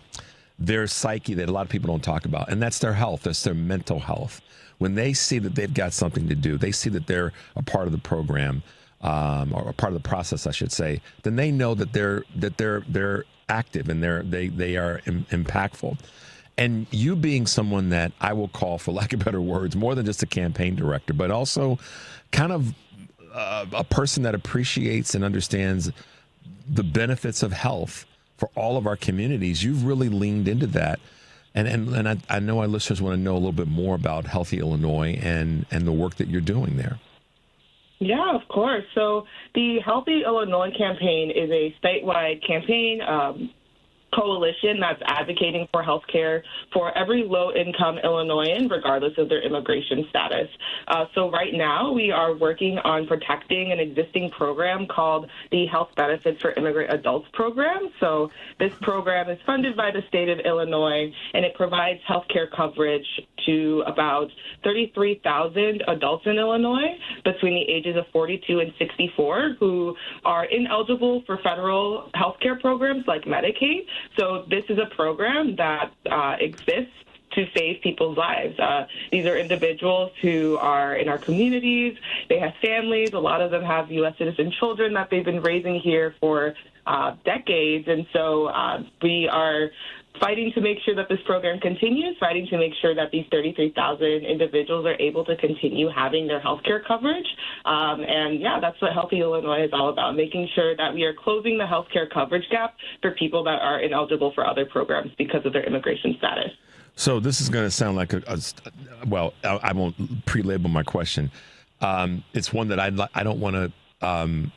[SPEAKER 14] their psyche that a lot of people don't talk about, and that's their health. That's their mental health. When they see that they've got something to do, they see that they're a part of the program or a part of the process, I should say, then they know that they're active and they are impactful. And you being someone that I will call, for lack of better words, more than just a campaign director, but also kind of a person that appreciates and understands the benefits of health for all of our communities, you've really leaned into that. And I know our listeners want to know a little bit more about Healthy Illinois and the work that you're doing there.
[SPEAKER 4] Yeah, of course. So the Healthy Illinois campaign is a statewide campaign coalition that's advocating for health care for every low-income Illinoisan, regardless of their immigration status. So right now, we are working on protecting an existing program called the Health Benefits for Immigrant Adults program. So this program is funded by the state of Illinois, and it provides health care coverage to about 33,000 adults in Illinois between the ages of 42 and 64 who are ineligible for federal health care programs like Medicaid. So this is a program that exists save people's lives. These are individuals who are in our communities. They have families. A lot of them have U.S. citizen children that they've been raising here for decades. And so we are fighting to make sure that this program continues, fighting to make sure that these 33,000 individuals are able to continue having their health care coverage. And yeah, that's what Healthy Illinois is all about, making sure that we are closing the health care coverage gap for people that are ineligible for other programs because of their immigration status.
[SPEAKER 14] So this is going to sound like well, I won't pre-label my question. It's one that I don't want to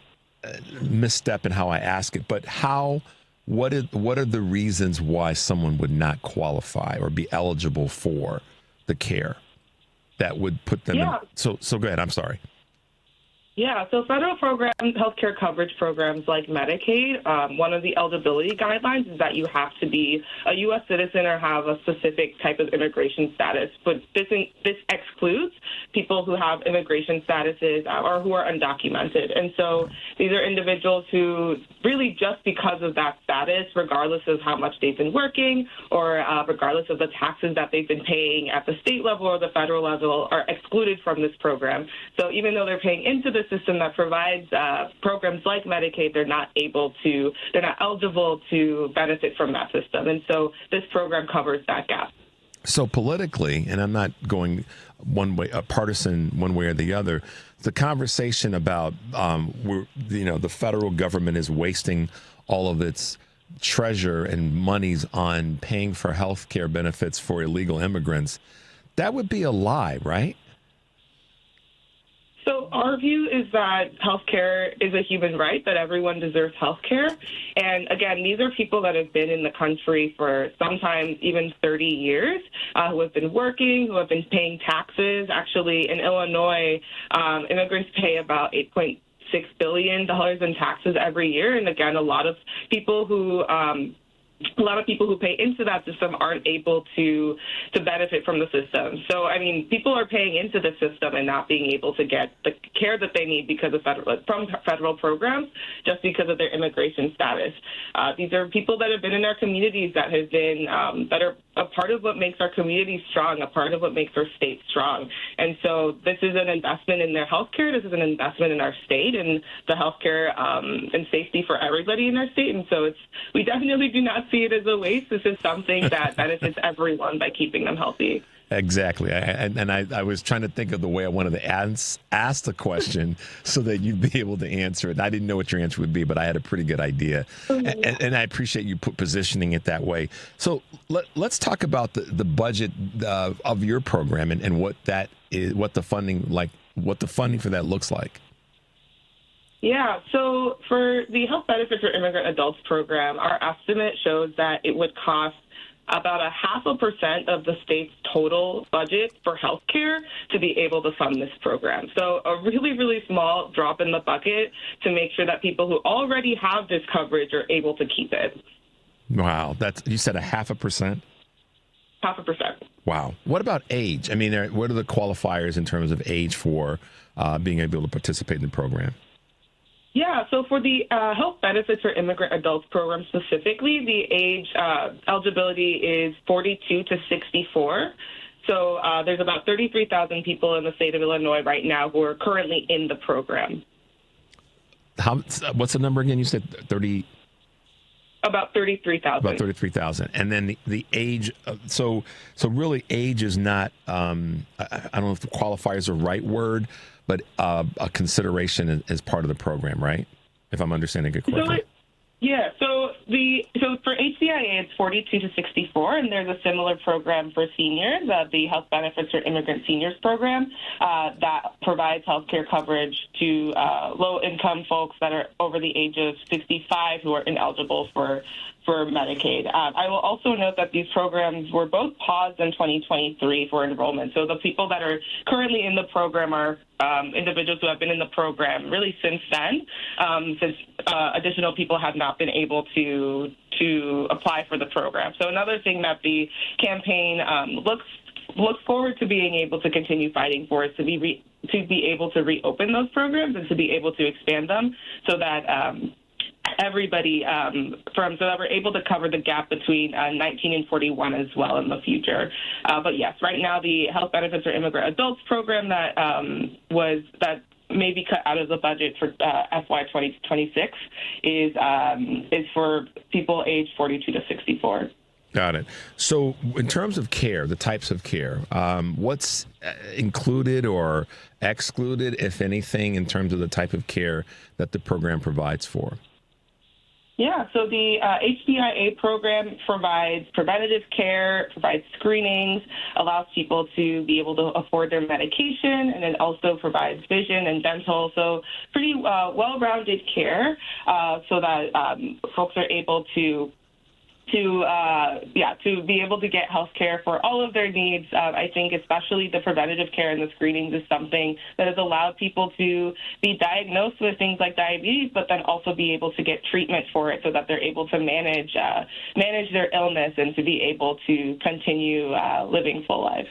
[SPEAKER 14] misstep in how I ask it, but what are the reasons why someone would not qualify or be eligible for the care that would put them in? So go ahead. I'm sorry.
[SPEAKER 4] Yeah, so federal healthcare coverage programs like Medicaid, one of the eligibility guidelines is that you have to be a U.S. citizen or have a specific type of immigration status. But this excludes people who have immigration statuses or who are undocumented. And so these are individuals who really, just because of that status, regardless of how much they've been working or regardless of the taxes that they've been paying at the state level or the federal level, are excluded from this program. So even though they're paying into the system that provides programs like Medicaid, they're not eligible to benefit from that system. And so this program covers that gap.
[SPEAKER 14] So politically, and I'm not going one way, partisan one way or the other, the conversation about the federal government is wasting all of its treasure and monies on paying for health care benefits for illegal immigrants, that would be a lie, right?
[SPEAKER 4] So our view is that healthcare is a human right, that everyone deserves healthcare. And again, these are people that have been in the country for sometimes even 30 years, who have been working, who have been paying taxes. Actually, in Illinois, immigrants pay about $8.6 billion in taxes every year. And again, a lot of people who pay into that system aren't able to benefit from the system. So, I mean, people are paying into the system and not being able to get the care that they need because of federal programs, just because of their immigration status. These are people that have been in our communities that have been that are a part of what makes our communities strong, a part of what makes our state strong. And so this is an investment in their health care. This is an investment in our state and the health care and safety for everybody in our state. And so we definitely do not see it as a waste. This is something that benefits everyone by keeping them healthy.
[SPEAKER 14] Exactly. I was trying to think of the way I wanted to ask the question so that you'd be able to answer it. I didn't know what your answer would be, but I had a pretty good idea. And I appreciate you positioning it that way. So let's talk about the budget of your program and what that is, what the funding for that looks like.
[SPEAKER 4] Yeah, so for the Health Benefits for Immigrant Adults program, our estimate shows that it would cost about 0.5% of the state's total budget for health care to be able to fund this program. So a really, really small drop in the bucket to make sure that people who already have this coverage are able to keep it.
[SPEAKER 14] Wow, you said 0.5%?
[SPEAKER 4] 0.5%.
[SPEAKER 14] Wow. What about age? I mean, what are the qualifiers in terms of age for being able to participate in the program?
[SPEAKER 4] Yeah, so for the Health Benefits for Immigrant Adults program specifically, the age eligibility is 42 to 64. So there's about 33,000 people in the state of Illinois right now who are currently in the program.
[SPEAKER 14] What's the number again? You said 30?
[SPEAKER 4] About 33,000.
[SPEAKER 14] About 33,000. And then the age, so really age is not, I don't know if the qualifier is the right word, but a consideration as part of the program, right? If I'm understanding it correctly.
[SPEAKER 4] So for HCIA, it's 42 to 64, and there's a similar program for seniors, the Health Benefits for Immigrant Seniors program, that provides health care coverage to low-income folks that are over the age of 65 who are ineligible for Medicaid. I will also note that these programs were both paused in 2023 for enrollment. So the people that are currently in the program are individuals who have been in the program really since then, since additional people have not been able to apply for the program. So another thing that the campaign looks forward to being able to continue fighting for is to be able to reopen those programs and to be able to expand them so that everybody so that we're able to cover the gap between 19 and 41 as well in the future. But yes, right now the Health Benefits for Immigrant Adults program that may be cut out of the budget for FY 2026 is for people aged 42 to 64.
[SPEAKER 14] Got it. So in terms of care, the types of care, what's included or excluded, if anything, in terms of the type of care that the program provides for?
[SPEAKER 4] Yeah, so the HBIA program provides preventative care, provides screenings, allows people to be able to afford their medication, and then also provides vision and dental. So pretty well-rounded care so that folks are able to be able to get health care for all of their needs. I think especially the preventative care and the screenings is something that has allowed people to be diagnosed with things like diabetes, but then also be able to get treatment for it so that they're able to manage their illness and to be able to continue living full lives.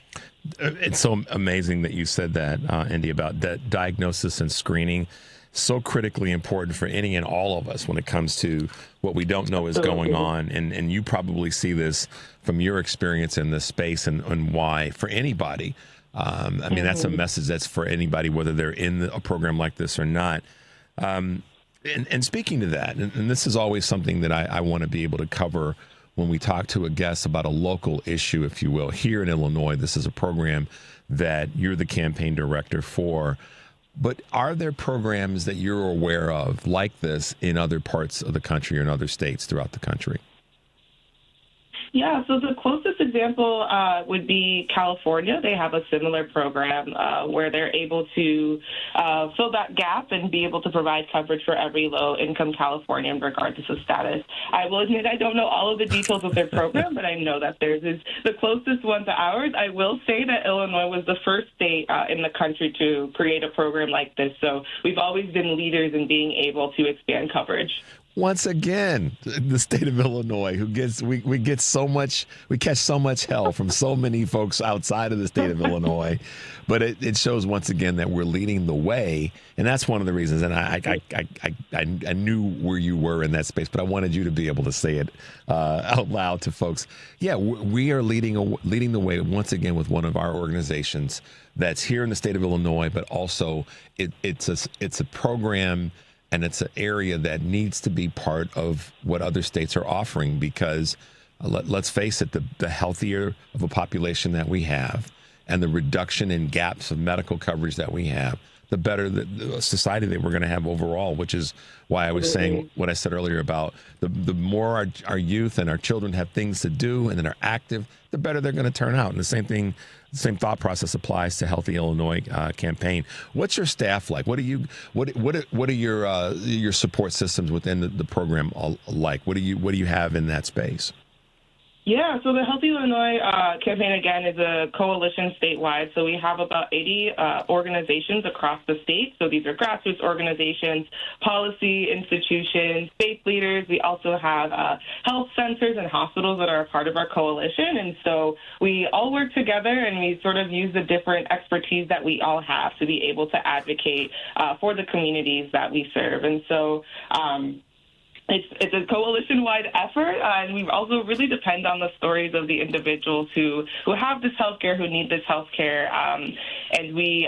[SPEAKER 14] It's so amazing that you said that, Indy, about that diagnosis and screening. So critically important for any and all of us when it comes to what we don't know is going on. And you probably see this from your experience in this space and why for anybody. I mean, that's a message that's for anybody, whether they're in a program like this or not. And speaking to that, and this is always something that I want to be able to cover when we talk to a guest about a local issue, if you will. Here in Illinois, this is a program that you're the campaign director for. But are there programs that you're aware of like this in other parts of the country or in other states throughout the country?
[SPEAKER 4] Yeah, so the closest example would be California. They have a similar program where they're able to fill that gap and be able to provide coverage for every low-income Californian regardless of status. I will admit I don't know all of the details of their program, but I know that theirs is the closest one to ours. I will say that Illinois was the first state in the country to create a program like this, so we've always been leaders in being able to expand coverage.
[SPEAKER 14] Once again, the state of Illinois, we catch so much hell from so many folks outside of the state of Illinois, but it shows once again that we're leading the way, and that's one of the reasons. And I knew where you were in that space, but I wanted you to be able to say it out loud to folks. Yeah, we are leading the way once again with one of our organizations that's here in the state of Illinois, but also it's a program. And it's an area that needs to be part of what other states are offering because, let's face it, the healthier of a population that we have and the reduction in gaps of medical coverage that we have, the better the society that we're going to have overall, which is why I was saying what I said earlier about the more our youth and our children have things to do and that are active, the better they're going to turn out. And the same thought process applies to Healthy Illinois campaign. What's your staff like? What are your support systems within the program like? What do you have in that space?
[SPEAKER 4] Yeah, so the Healthy Illinois campaign, again, is a coalition statewide. So we have about 80 organizations across the state. So these are grassroots organizations, policy institutions, faith leaders. We also have health centers and hospitals that are a part of our coalition. And so we all work together and we sort of use the different expertise that we all have to be able to advocate for the communities that we serve. And so it's a coalition-wide effort, and we also really depend on the stories of the individuals who have this healthcare, who need this healthcare, and we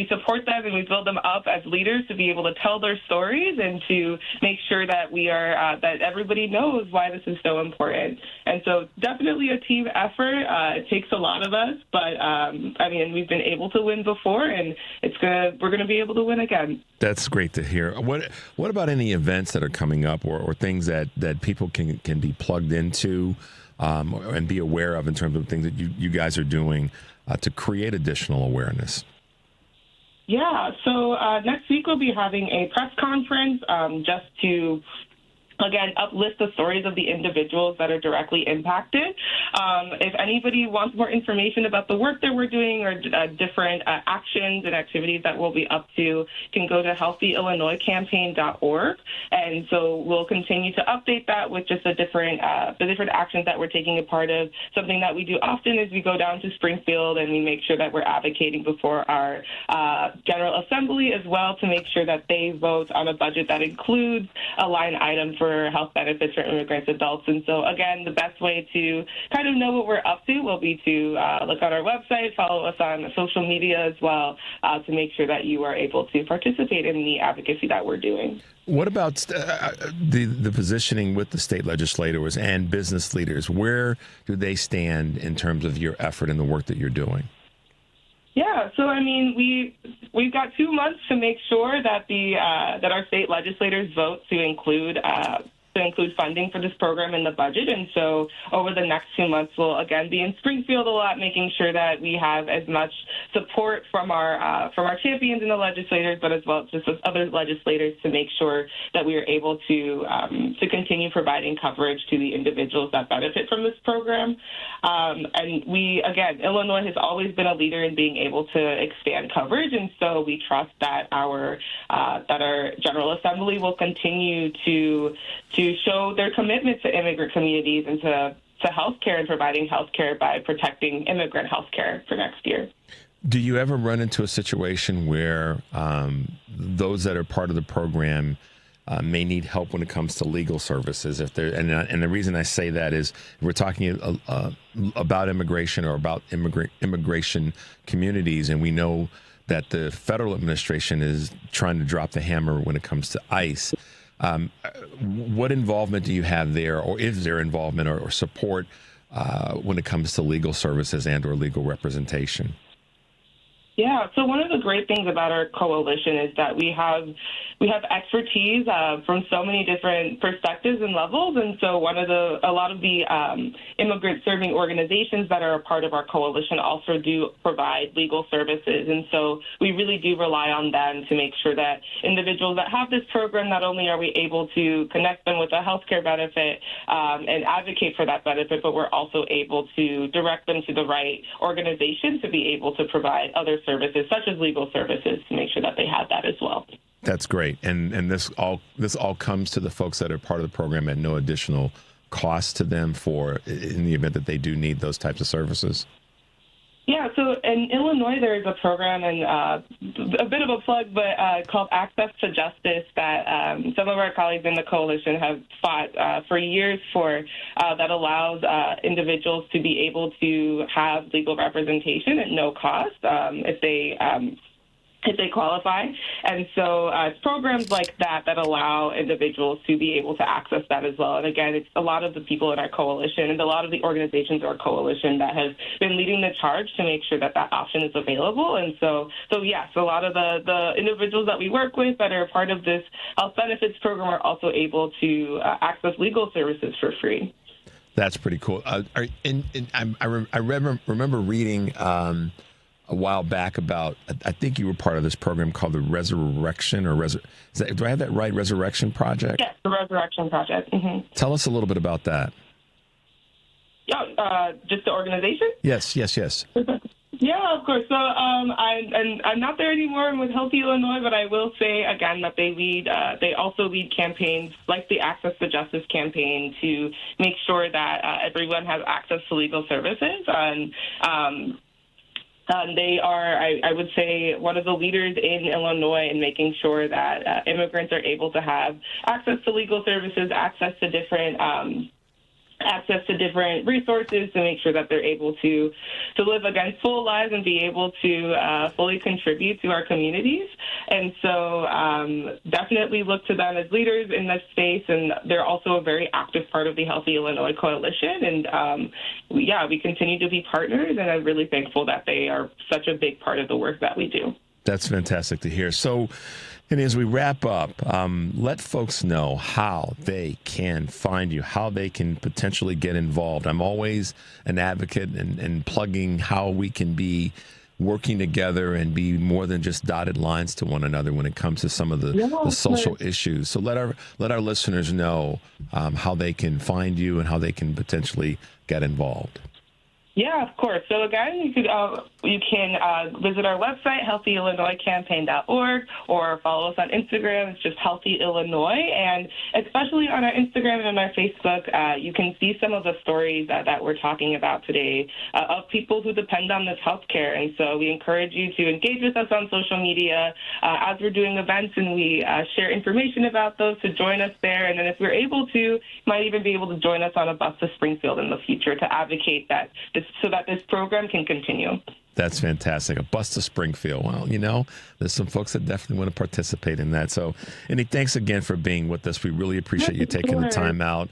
[SPEAKER 4] support them and we build them up as leaders to be able to tell their stories and to make sure that we are that everybody knows why this is so important. And so, definitely a team effort. It takes a lot of us, but we've been able to win before, and we're gonna be able to win again.
[SPEAKER 14] That's great to hear. What about any events that are coming up or things that people can be plugged into and be aware of in terms of things that you guys are doing to create additional awareness?
[SPEAKER 4] Yeah, so next week we'll be having a press conference just to again, uplift the stories of the individuals that are directly impacted. If anybody wants more information about the work that we're doing or different actions and activities that we'll be up to, you can go to healthyillinoiscampaign.org. And so we'll continue to update that with just the different actions that we're taking a part of. Something that we do often is we go down to Springfield and we make sure that we're advocating before our General Assembly as well to make sure that they vote on a budget that includes a line item for health benefits for immigrants adults. And so, again, the best way to kind of know what we're up to will be to look on our website, follow us on social media as well, to make sure that you are able to participate in the advocacy that we're doing.
[SPEAKER 14] What about the positioning with the state legislators and business leaders? Where do they stand in terms of your effort and the work that you're doing?
[SPEAKER 4] Yeah, so I mean, we've got 2 months to make sure that that our state legislators vote to include funding for this program in the budget. And so over the next 2 months, we'll again be in Springfield a lot, making sure that we have as much support from our champions and the legislators, but as well as just as other legislators to make sure that we are able to continue providing coverage to the individuals that benefit from this program. And Illinois has always been a leader in being able to expand coverage, and so we trust that our General Assembly will continue to show their commitment to immigrant communities and to healthcare and providing healthcare by protecting immigrant healthcare for next year.
[SPEAKER 14] Do you ever run into a situation where those that are part of the program may need help when it comes to legal services? And the reason I say that is we're talking about immigration or about immigration communities, and we know that the federal administration is trying to drop the hammer when it comes to ICE. What involvement do you have there, or is there involvement or support when it comes to legal services and or legal representation?
[SPEAKER 4] Yeah, so one of the great things about our coalition is that we have expertise from so many different perspectives and levels, and so a lot of the immigrant serving organizations that are a part of our coalition also do provide legal services, and so we really do rely on them to make sure that individuals that have this program, not only are we able to connect them with a healthcare benefit and advocate for that benefit, but we're also able to direct them to the right organization to be able to provide other services, such as legal services, to make sure that they have that as well.
[SPEAKER 14] That's great. And this all comes to the folks that are part of the program at no additional cost to them in the event that they do need those types of services?
[SPEAKER 4] Yeah, so in Illinois, there is a program, and a bit of a plug, but called Access to Justice that some of our colleagues in the coalition have fought for years for, that allows individuals to be able to have legal representation at no cost if they qualify. And so it's programs like that allow individuals to be able to access that as well. And again, it's a lot of the people in our coalition and a lot of the organizations in our coalition that have been leading the charge to make sure that option is available. And so yes, a lot of the individuals that we work with that are part of this health benefits program are also able to access legal services for free.
[SPEAKER 14] That's pretty cool. I remember reading a while back about, I think you were part of this program called the Resurrection, do I have that right? Resurrection Project?
[SPEAKER 4] Yes, the Resurrection Project. Mm-hmm.
[SPEAKER 14] Tell us a little bit about that.
[SPEAKER 4] Yeah, just the organization?
[SPEAKER 14] Yes.
[SPEAKER 4] Yeah, of course. So I'm not there anymore. I'm with Healthy Illinois, but I will say again that they also lead campaigns like the Access to Justice campaign to make sure that everyone has access to legal services. They are, I would say, one of the leaders in Illinois in making sure that immigrants are able to have access to legal services, access to different resources to make sure that they're able to live, again, full lives and be able to fully contribute to our communities. And so definitely look to them as leaders in this space, and they're also a very active part of the Healthy Illinois Coalition. And we continue to be partners, and I'm really thankful that they are such a big part of the work that we do.
[SPEAKER 14] That's fantastic to hear. So, and as we wrap up, let folks know how they can find you, how they can potentially get involved. I'm always an advocate and plugging how we can be working together and be more than just dotted lines to one another when it comes to some of the social issues. So let our listeners know how they can find you and how they can potentially get involved.
[SPEAKER 4] Yeah, of course. So again, you can visit our website, healthyillinoiscampaign.org, or follow us on Instagram. It's just Healthy Illinois. And especially on our Instagram and on our Facebook, you can see some of the stories that we're talking about today of people who depend on this healthcare. And so we encourage you to engage with us on social media as we're doing events, and we share information about those, to join us there. And then if we're able to, you might even be able to join us on a bus to Springfield in the future to advocate that so that this program can continue.
[SPEAKER 14] That's fantastic. A bus to Springfield. Well, there's some folks that definitely want to participate in that. So, Indy, thanks again for being with us. We really appreciate you taking the time out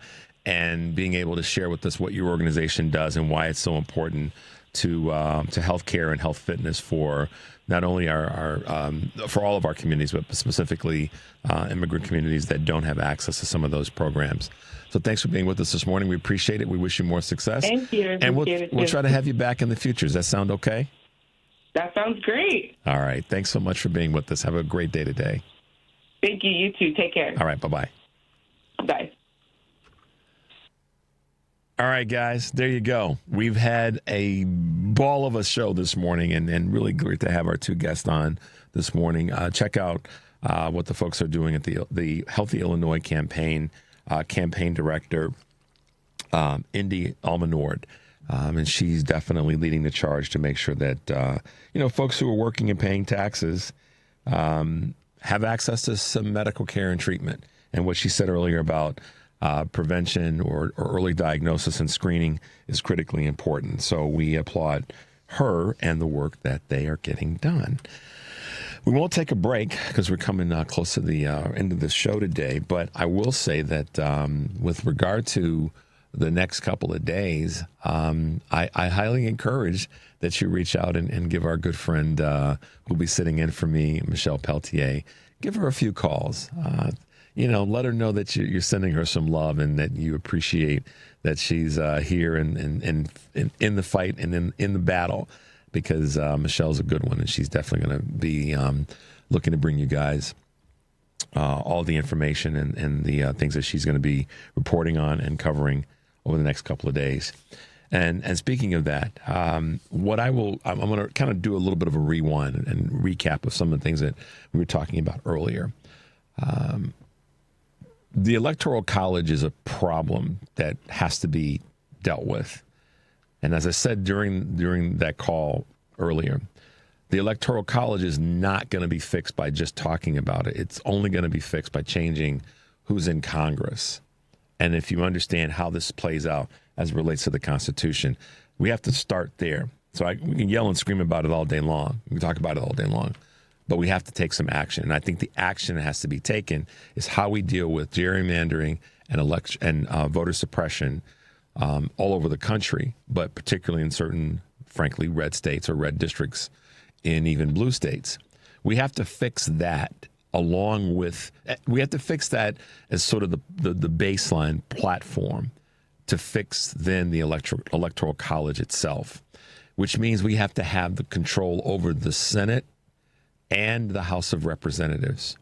[SPEAKER 14] and being able to share with us what your organization does and why it's so important to healthcare and health fitness for not only our for all of our communities, but specifically immigrant communities that don't have access to some of those programs. So thanks for being with us this morning. We appreciate it. We wish you more success.
[SPEAKER 4] Thank you.
[SPEAKER 14] And we'll try to have you back in the future. Does that sound okay?
[SPEAKER 4] That sounds great.
[SPEAKER 14] All right. Thanks so much for being with us. Have a great day today.
[SPEAKER 4] Thank you. You too. Take care.
[SPEAKER 14] All right. Bye-bye.
[SPEAKER 4] Bye.
[SPEAKER 14] All right, guys, there you go. We've had a ball of a show this morning, and really great to have our two guests on this morning. Check out what the folks are doing at the Healthy Illinois campaign director, Indy Almanord. And she's definitely leading the charge to make sure that, folks who are working and paying taxes have access to some medical care and treatment. And what she said earlier about prevention or early diagnosis and screening is critically important. So we applaud her and the work that they are getting done. We won't take a break because we're coming close to the end of the show today. But I will say that with regard to the next couple of days, I highly encourage that you reach out and give our good friend who'll be sitting in for me, Michelle Peltier, give her a few calls. Let her know that you're sending her some love and that you appreciate that she's here and in the fight and in the battle, because Michelle's a good one, and she's definitely going to be looking to bring you guys all the information and the things that she's going to be reporting on and covering over the next couple of days. And speaking of that, I'm going to kind of do a little bit of a rewind and recap of some of the things that we were talking about earlier. The Electoral College is a problem that has to be dealt with. And as I said during that call earlier, the Electoral College is not going to be fixed by just talking about it. It's only going to be fixed by changing who's in Congress. And if you understand how this plays out as it relates to the Constitution, we have to start there. So we can yell and scream about it all day long. We can talk about it all day long. But we have to take some action. And I think the action that has to be taken is how we deal with gerrymandering and voter suppression all over the country, but particularly in certain, frankly, red states or red districts in even blue states. We have to fix that we have to fix that as sort of the baseline platform to fix then the Electoral College itself, which means we have to have the control over the Senate and the House of Representatives.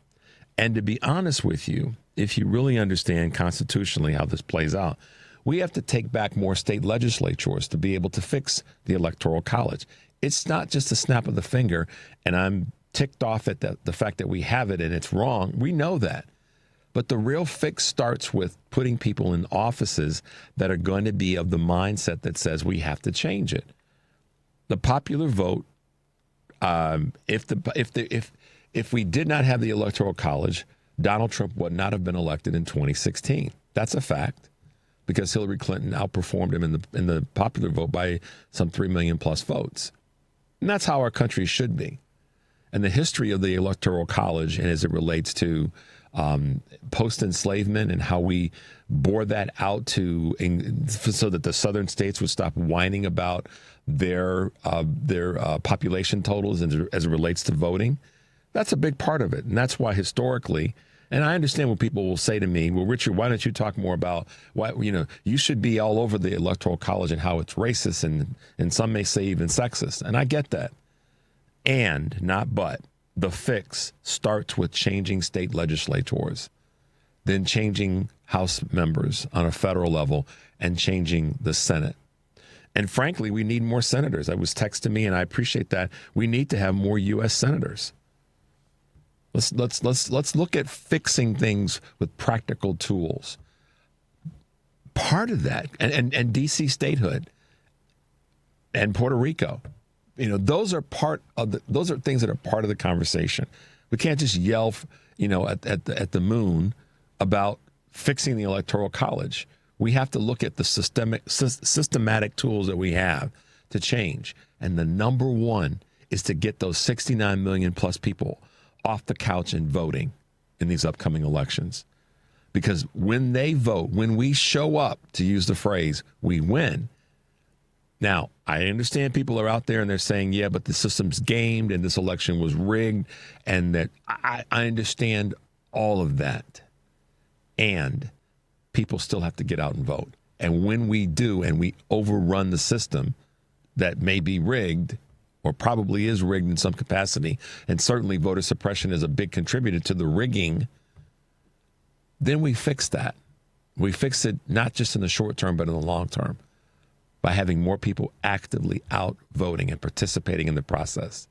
[SPEAKER 14] And to be honest with you, if you really understand constitutionally how this plays out, we have to take back more state legislatures to be able to fix the Electoral College. It's not just a snap of the finger, and I'm ticked off at the fact that we have it and it's wrong. We know that. But the real fix starts with putting people in offices that are going to be of the mindset that says we have to change it. The popular vote, if we did not have the Electoral College, Donald Trump would not have been elected in 2016. That's a fact, because Hillary Clinton outperformed him in the popular vote by some 3 million plus votes. And that's how our country should be. And the history of the Electoral College, and as it relates to post-enslavement and how we bore that out so that the southern states would stop whining about their population totals as it relates to voting, that's a big part of it. And that's why historically, and I understand what people will say to me, well, Richard, why don't you talk more about why, you should be all over the Electoral College and how it's racist and some may say even sexist. And I get that. And, not but, the fix starts with changing state legislators, then changing House members on a federal level, and changing the Senate. And frankly, we need more senators. That was texted me, and I appreciate that. We need to have more U.S. senators. Let's look at fixing things with practical tools. Part of that, and D.C. statehood, and Puerto Rico. Those are things that are part of the conversation. We can't just yell, at the moon about fixing the Electoral College. We have to look at the systematic tools that we have to change. And the number one is to get those 69 million plus people off the couch and voting in these upcoming elections. Because when they vote, when we show up, to use the phrase, we win. Now, I understand people are out there and they're saying, yeah, but the system's gamed and this election was rigged, and that I understand all of that. And people still have to get out and vote. And when we do, and we overrun the system that may be rigged or probably is rigged in some capacity, and certainly voter suppression is a big contributor to the rigging, then we fix that. We fix it not just in the short term, but in the long term, by having more people actively out voting and participating in the process.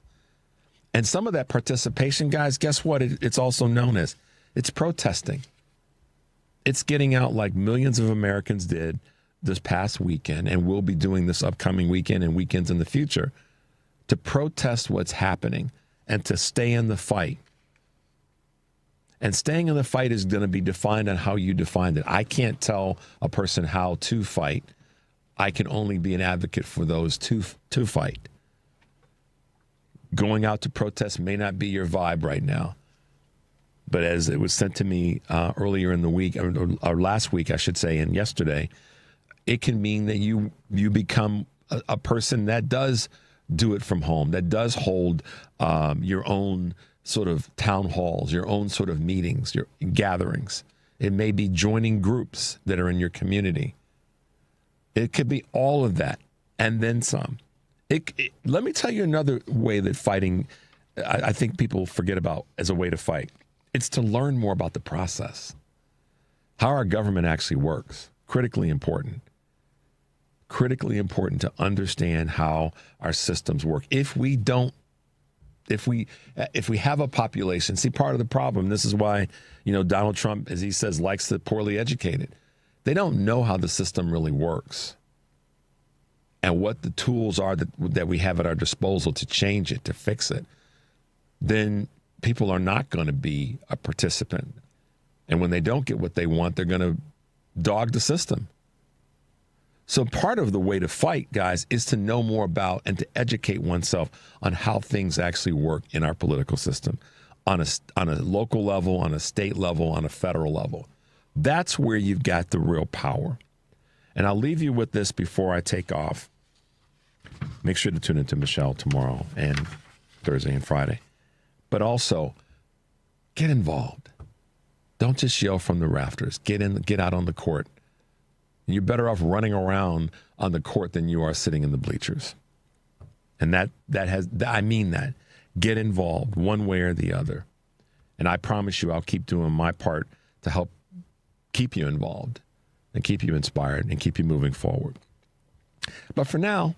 [SPEAKER 14] And some of that participation, guys, guess what? It's also known as, it's protesting. It's getting out like millions of Americans did this past weekend, and will be doing this upcoming weekend and weekends in the future, to protest what's happening and to stay in the fight. And staying in the fight is going to be defined on how you define it. I can't tell a person how to fight. I can only be an advocate for those to fight. Going out to protest may not be your vibe right now. But as it was sent to me earlier in the week, or last week, I should say, and yesterday, it can mean that you become a person that does do it from home, that does hold your own sort of town halls, your own sort of meetings, your gatherings. It may be joining groups that are in your community. It could be all of that and then some. Let me tell you another way that fighting, I think people forget about as a way to fight. It's to learn more about the process, how our government actually works. Critically important to understand how our systems work. If we have a population, see, part of the problem, this is why, Donald Trump, as he says, likes the poorly educated. They don't know how the system really works and what the tools are that we have at our disposal to change it, to fix it. Then people are not going to be a participant. And when they don't get what they want, they're going to dog the system. So part of the way to fight, guys, is to know more about and to educate oneself on how things actually work in our political system on a local level, on a state level, on a federal level. That's where you've got the real power. And I'll leave you with this before I take off. Make sure to tune into Michelle tomorrow and Thursday and Friday. But also, get involved. Don't just yell from the rafters. Get out on the court. You're better off running around on the court than you are sitting in the bleachers. And I mean that. Get involved one way or the other. And I promise you, I'll keep doing my part to help keep you involved and keep you inspired and keep you moving forward. But for now,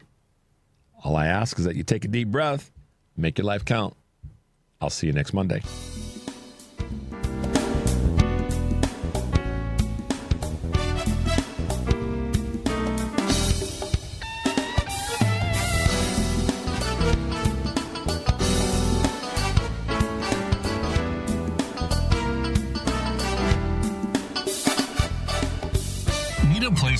[SPEAKER 14] all I ask is that you take a deep breath, make your life count. I'll see you next Monday.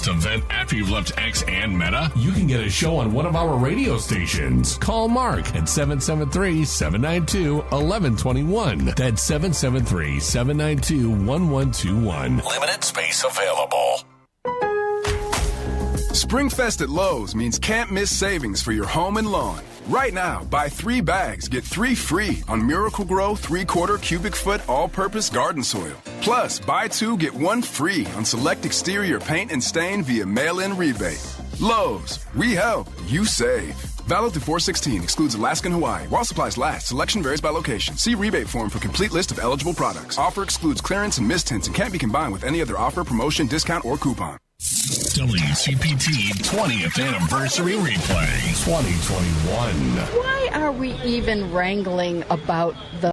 [SPEAKER 12] To vent after you've left X and Meta? You can get a show on one of our radio stations. Call Mark at 773-792-1121. That's 773-792-1121. Limited space available.
[SPEAKER 3] Springfest at Lowe's means can't miss savings for your home and lawn. Right now, buy 3 bags, get 3 free on Miracle-Gro 3/4 cubic foot all-purpose garden soil. Plus, buy 2, get 1 free on select exterior paint and stain via mail-in rebate. Lowe's, we help, you save. Valid through 4/16. Excludes Alaska and Hawaii. While supplies last, selection varies by location. See rebate form for complete list of eligible products. Offer excludes clearance and mist tints and can't be combined with any other offer, promotion, discount, or coupon.
[SPEAKER 12] WCPT 20th Anniversary Replay 2021.
[SPEAKER 16] Why are we even wrangling about the